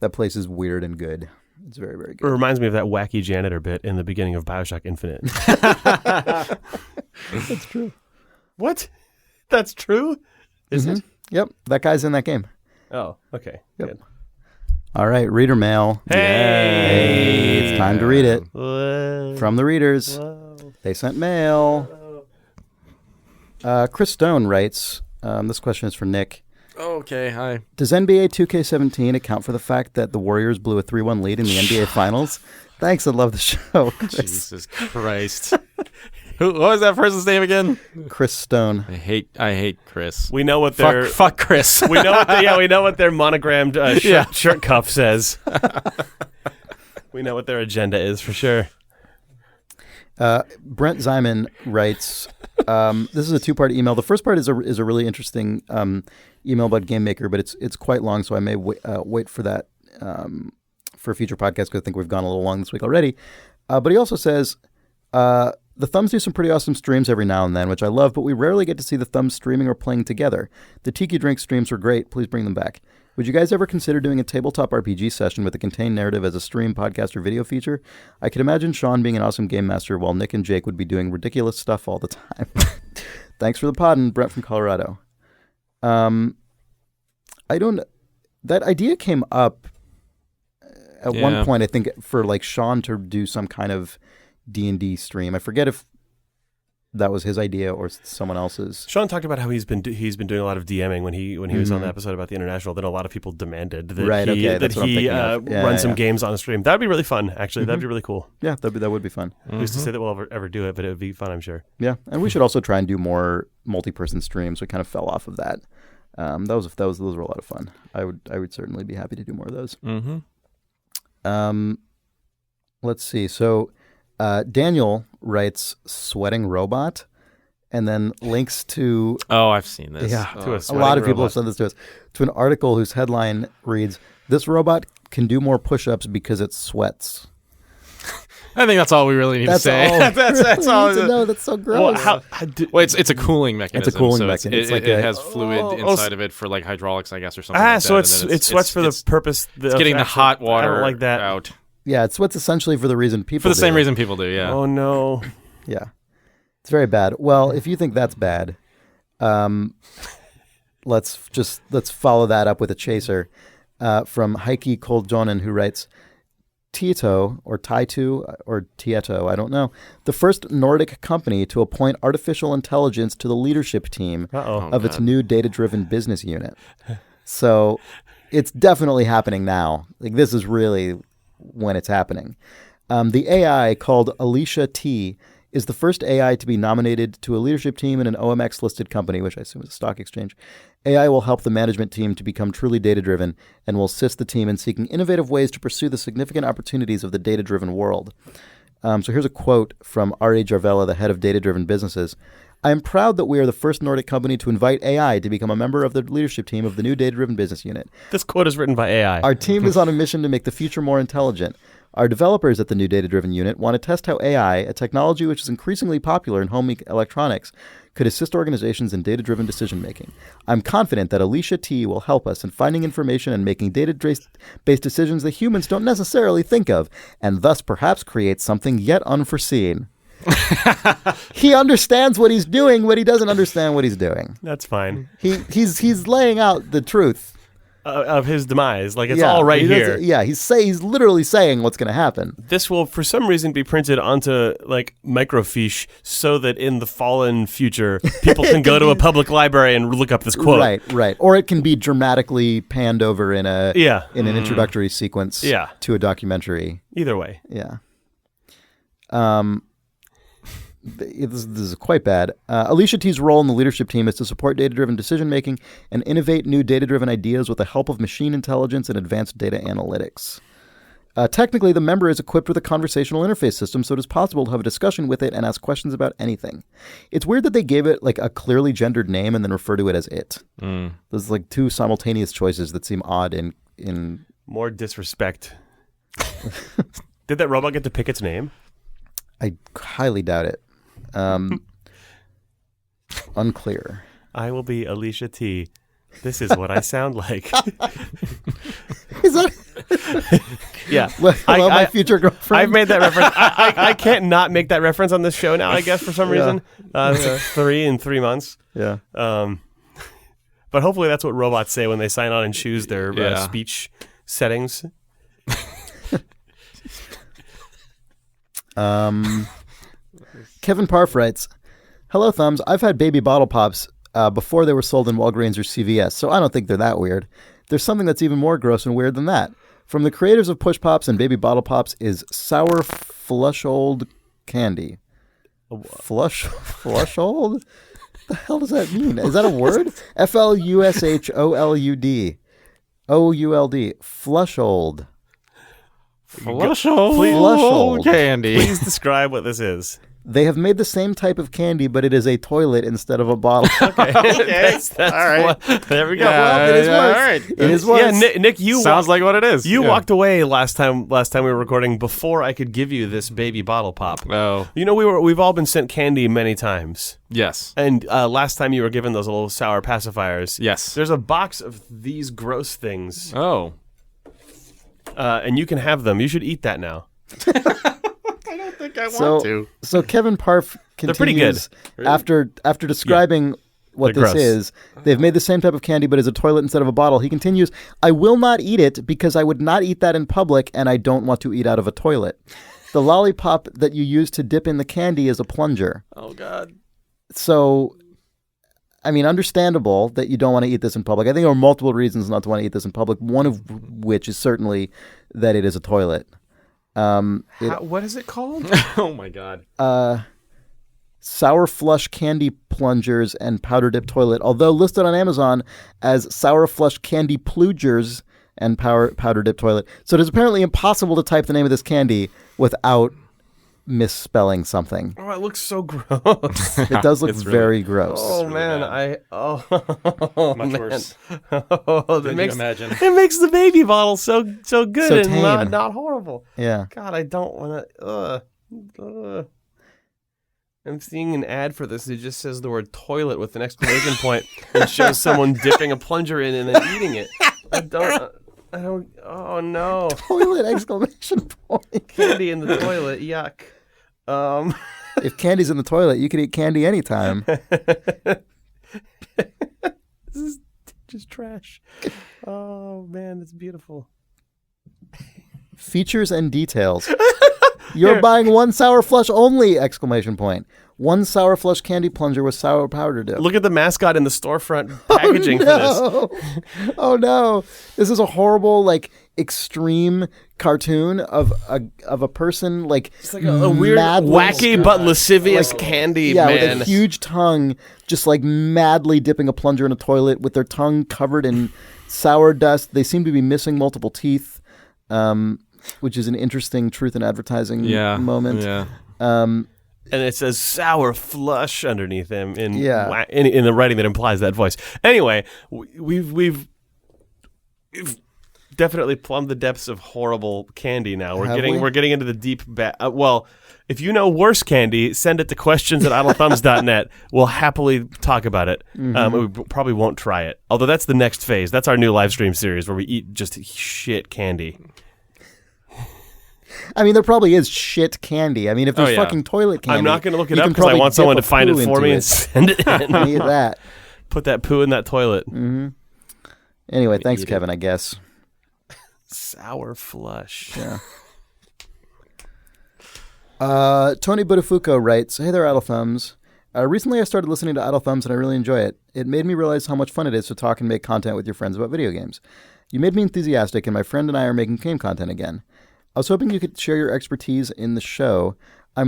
that place is weird and good. It's very, very It good. reminds me of that wacky janitor bit in the beginning of BioShock Infinite. That's true. What? That's true? Is it? Yep, that guy's in that game. Oh, okay. Yep. Good. All right, reader mail. Hey! It's time to read it Whoa. from the readers. Whoa. They sent mail. Chris Stone writes, this question is for Nick. Okay, hi. Does NBA 2K17 account for the fact that the Warriors blew a 3-1 lead in the NBA Finals? Thanks, I love the show, Chris. Jesus Christ. What was that person's name again? Chris Stone. I hate Chris. We know what their Fuck Chris. we know what their monogrammed shirt cuff says. We know what their agenda is for sure. Brent Zyman writes, this is a two-part email. The first part is a really interesting email about Game Maker, but it's quite long, so I may wait for that for a future podcast, because I think we've gone a little long this week already. But he also says, the Thumbs do some pretty awesome streams every now and then, which I love, but we rarely get to see the Thumbs streaming or playing together. The Tiki Drink streams were great. Please bring them back. Would you guys ever consider doing a tabletop RPG session with a contained narrative as a stream, podcast, or video feature? I could imagine Sean being an awesome game master while Nick and Jake would be doing ridiculous stuff all the time. Thanks for the pod, and Brent from Colorado. That idea came up at one point, I think, for like Sean to do some kind of D&D stream. I forget if that was his idea or someone else's. Sean talked about how he's been doing a lot of DMing when he was on the episode about the International. Then a lot of people demanded that he run some games on a stream. That'd be really fun, actually. That'd be really cool. Yeah, that would be fun. Who's to say that we'll ever do it, but it would be fun, I'm sure. Yeah, and we should also try and do more multi-person streams. We kind of fell off of that. Those were a lot of fun. I would certainly be happy to do more of those. Let's see. So Daniel writes "sweating robot," and then links to I've seen this. Yeah, to a lot of people have sent this to us, to an article whose headline reads, "This robot can do more push-ups because it sweats." I think that's all we really need to say. That's all. No, that's so gross. Well, it's a cooling mechanism. It's a cooling so mechanism. It has fluid inside of it for like hydraulics, I guess, or something. Like so that. it sweats for the purpose. It's getting the hot water like that out. Yeah, it sweats essentially for the reason people For the same reason people do, yeah. Oh, no. Yeah. It's very bad. Well, if you think that's bad, let's follow that up with a chaser from Heikki Koljonen, who writes, Tieto, or Taitu, or Tieto, I don't know, the first Nordic company to appoint artificial intelligence to the leadership team of its new data-driven business unit. So it's definitely happening now. Like, this is really when it's happening. The AI, called Alicia T, is the first AI to be nominated to a leadership team in an OMX-listed company, which I assume is a stock exchange. AI will help the management team to become truly data-driven and will assist the team in seeking innovative ways to pursue the significant opportunities of the data-driven world. So here's a quote from R.A. Jarvella, the head of data-driven businesses. I am proud that we are the first Nordic company to invite AI to become a member of the leadership team of the new data-driven business unit. This quote is written by AI. Our team is on a mission to make the future more intelligent. Our developers at the new data-driven unit want to test how AI, a technology which is increasingly popular in home electronics, could assist organizations in data-driven decision-making. I'm confident that Alicia T. will help us in finding information and making data-based decisions that humans don't necessarily think of, and thus perhaps create something yet unforeseen. He understands what he's doing, but he doesn't understand what he's doing. That's fine. He's laying out the truth Of his demise. Like, it's all right here. Yeah, he's literally saying what's going to happen. This will, for some reason, be printed onto, like, microfiche so that in the fallen future, people can go to a public library and look up this quote. Right. Or it can be dramatically panned over in an introductory sequence to a documentary. Either way. Yeah. This is quite bad. Alicia T's role in the leadership team is to support data-driven decision-making and innovate new data-driven ideas with the help of machine intelligence and advanced data analytics. Technically, the member is equipped with a conversational interface system, so it is possible to have a discussion with it and ask questions about anything. It's weird that they gave it like a clearly gendered name and then refer to it as it. There's like two simultaneous choices that seem odd in... More disrespect. Did that robot get to pick its name? I highly doubt it. Unclear. I will be Alicia T. This is what I sound like. Is that? Yeah. Hello, my future girlfriend. I've made that reference. I can't not make that reference on this show now, I guess, for some reason. 3 in 3 months. Yeah. But hopefully that's what robots say when they sign on and choose their speech settings. Kevin Parf writes, hello, Thumbs. I've had baby bottle pops before they were sold in Walgreens or CVS, so I don't think they're that weird. There's something that's even more gross and weird than that. From the creators of Push Pops and Baby Bottle Pops is Sour Flushold Candy. Flushold? What the hell does that mean? Is that a word? Flushold. OULD. Flushold. Flushold candy. Please describe what this is. They have made the same type of candy, but it is a toilet instead of a bottle. Okay. That's all right. There we go. Well, it is worse. All right. It is worse. Yeah, Nick, you sounds like what it is. You walked away last time we were recording before I could give you this baby bottle pop. Oh. You know, we've all been sent candy many times. Yes. And last time you were given those little sour pacifiers. Yes. There's a box of these gross things. Oh. And you can have them. You should eat that now. I want to. So Kevin Parf continues pretty good. After describing what They're this gross. is. They've made the same type of candy, but as a toilet instead of a bottle. He continues, I will not eat it because I would not eat that in public, and I don't want to eat out of a toilet. The lollipop that you use to dip in the candy is a plunger. Oh, God. So, I mean, understandable that you don't want to eat this in public. I think there are multiple reasons not to want to eat this in public, one of which is certainly that it is a toilet. What is it called? Oh, my God. Sour Flush Candy Plungers and Powder Dip Toilet, although listed on Amazon as Sour Flush Candy Plugers and Powder Dip Toilet. So it is apparently impossible to type the name of this candy without misspelling something. Oh, it looks so gross. It does look very gross. Oh, really man. bad. Much worse Oh, than you imagine. It makes the baby bottle so good So and tame. not horrible. Yeah. God, I don't want to. I'm seeing an ad for this. It just says the word toilet with an exclamation point and shows someone dipping a plunger in and then eating it. I don't. Oh no! Toilet exclamation point. Candy in the toilet. Yuck. If candy's in the toilet, you can eat candy anytime. This is just trash. Oh man, it's beautiful. Features and details. You're buying one Sour Flush only! Exclamation point. One Sour Flush candy plunger with sour powder dip. Look at the mascot in the storefront packaging for this. Oh no! This is a horrible, like, extreme cartoon of a person like It's like a weird, madly wacky but lascivious candy man. with a huge tongue, just like madly dipping a plunger in a toilet with their tongue covered in sour dust. They seem to be missing multiple teeth. which is an interesting truth in advertising moment. Yeah. Um, And it says sour flush underneath him in Yeah. in the writing that implies that voice. Anyway, we've definitely plumbed the depths of horrible candy now. Have we? We're getting into the deep well, if you know worse candy, send it to questions@idlethumbs.net. We'll happily talk about it. We probably won't try it. Although that's the next phase. That's our new live stream series where we eat just shit candy. I mean, there probably is shit candy. I mean, if there's fucking toilet candy, I'm not going to look it you up can because I probably want dip someone a to find it poo for me into and send it in. I need that. Put that poo in that toilet. Anyway, thanks, eat it. Kevin, I guess. Sour flush. Yeah. Tony Budafuko writes, "Hey there, Idle Thumbs. Recently I started listening to Idle Thumbs and I really enjoy it. It made me realize how much fun it is to talk and make content with your friends about video games. You made me enthusiastic and my friend and I are making game content again. I was hoping you could share your expertise in the show. I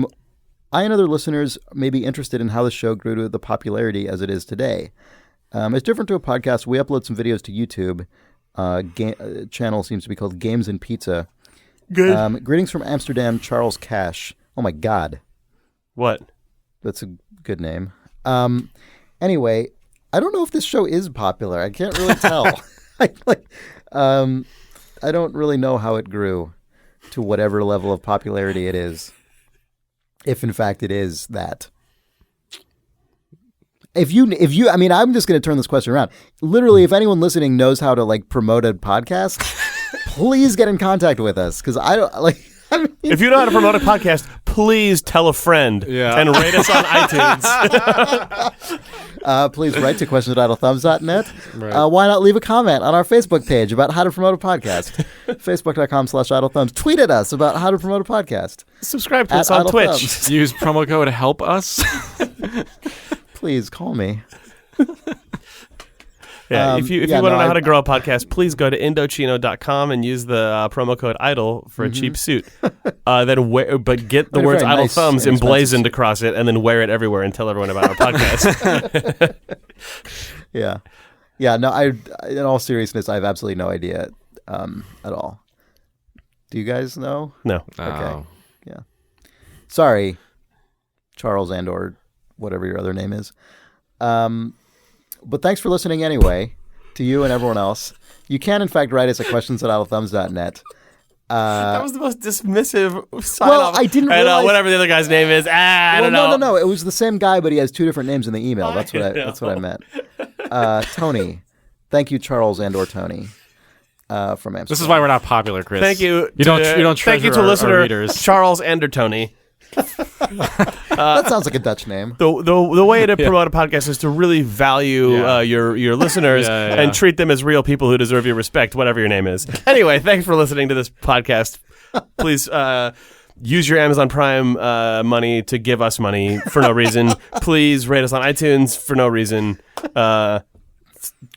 and other listeners may be interested in how the show grew to the popularity as it is today. It's different to a podcast. We upload some videos to YouTube. Channel seems to be called Games and Pizza. Good. Greetings from Amsterdam, Charles Cash." Oh my God. What? That's a good name. Anyway, I don't know if this show is popular. I can't really tell. I don't really know how it grew to whatever level of popularity it is. If in fact it is that. If you, I mean, I'm just going to turn this question around. Literally, if anyone listening knows how to promote a podcast, please get in contact with us because I don't like. I mean, If you know how to promote a podcast, please tell a friend and rate us on iTunes. Please write to questions@idlethumbs.net. Why not leave a comment on our Facebook page about how to promote a podcast? Facebook.com/idlethumbs. Tweet at us about how to promote a podcast. Subscribe to At us on Idle Twitch. Thumbs. Use promo code help us. Please call me. Yeah, if you want to know how to grow a podcast, please go to Indochino.com and use the promo code IDLE for a cheap suit. But get the And a words very Idle nice Thumbs and emblazoned across it and then wear it everywhere and tell everyone about our podcast. Yeah. Yeah, no, in all seriousness, I have absolutely no idea at all. Do you guys know? No. Oh. Yeah. Sorry, Charles and or whatever your other name is. But thanks for listening anyway, to you and everyone else. You can, in fact, write us at questions@idlethumbs.net. That was the most dismissive sign-off. I didn't realize... whatever the other guy's name is. I don't know. No. It was the same guy, but he has two different names in the email. That's what I meant. Tony. Thank you, Charles and or Tony from Amsterdam. This is why we're not popular, Chris. Thank you. You don't treasure thank you to our listener readers. Charles Andertony. That sounds like a Dutch name. The way to promote a podcast is to really value your listeners and treat them as real people who deserve your respect, whatever your name is. Anyway, thanks for listening to this podcast. Please use your Amazon Prime money to give us money for no reason. Please rate us on iTunes for no reason.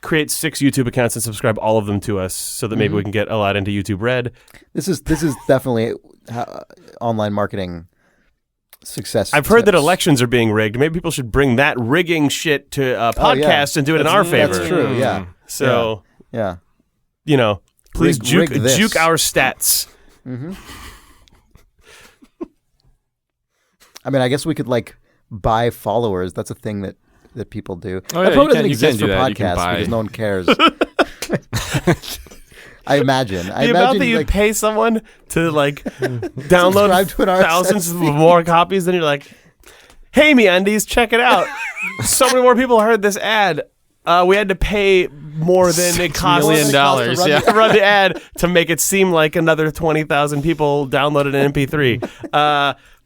Create 6 YouTube accounts and subscribe all of them to us so that maybe we can get a lot into YouTube Red. This is definitely online marketing success. I've heard that tips. elections are being rigged. Maybe people should bring that rigging shit to podcasts and do it in our favor. That's true. Yeah. So, Yeah. Please Rig this. juke our stats. I mean, I guess we could buy followers. That's a thing that people do. Oh, yeah, that probably doesn't you can exist do for that. You can podcasts buy- because no one cares. I imagine. The amount that you pay someone to download Subscribe to an RSS thousands of more copies, then you're like, "Hey, MeUndies, check it out." So many more people heard this ad. We had to pay more than it cost million dollars, to run the ad to make it seem like another 20,000 people downloaded an MP3.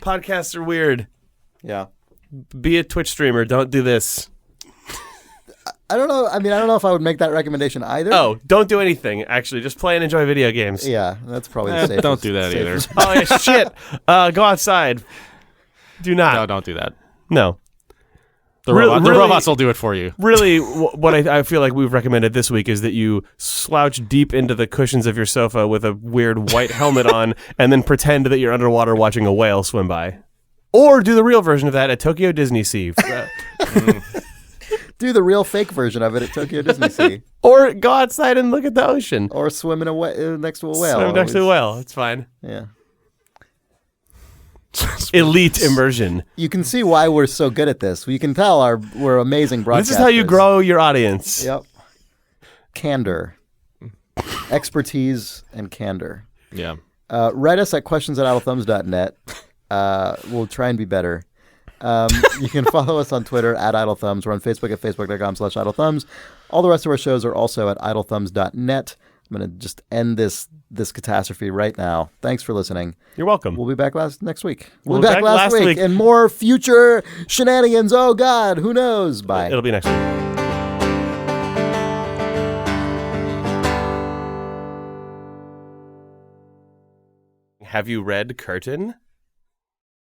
Podcasts are weird. Yeah. Be a Twitch streamer. Don't do this. I don't know. I mean, I don't know if I would make that recommendation either. Oh, don't do anything. Actually, just play and enjoy video games. Yeah, that's probably the safest. Don't do that either. Oh yeah, shit. Go outside. Do not. No, don't do that. No. The Really- robots will do it for you. Really, what I feel like we've recommended this week is that you slouch deep into the cushions of your sofa with a weird white helmet on and then pretend that you're underwater watching a whale swim by. Or do the real version of that at Tokyo Disney Sea. Do the real fake version of it at Tokyo Disney Sea. Or go outside and look at the ocean. Or swim in a next to a whale. Swim next to a whale. It's fine. Yeah. Elite immersion. You can see why we're so good at this. You can tell we're amazing broadcasters. This is how you grow your audience. Yep. Candor. Expertise and candor. Yeah. Write us at questions@idlethumbs.net. We'll try and be better. You can follow us on Twitter at idlethumbs. We're on Facebook at facebook.com/idlethumbs. All the rest of our shows are also at idlethumbs.net. I'm going to just end this catastrophe right now. Thanks for listening. You're welcome. We'll be back next week. We'll be back last week. And more future shenanigans. Oh, God. Who knows? Bye. It'll be next week. Have you read Curtain?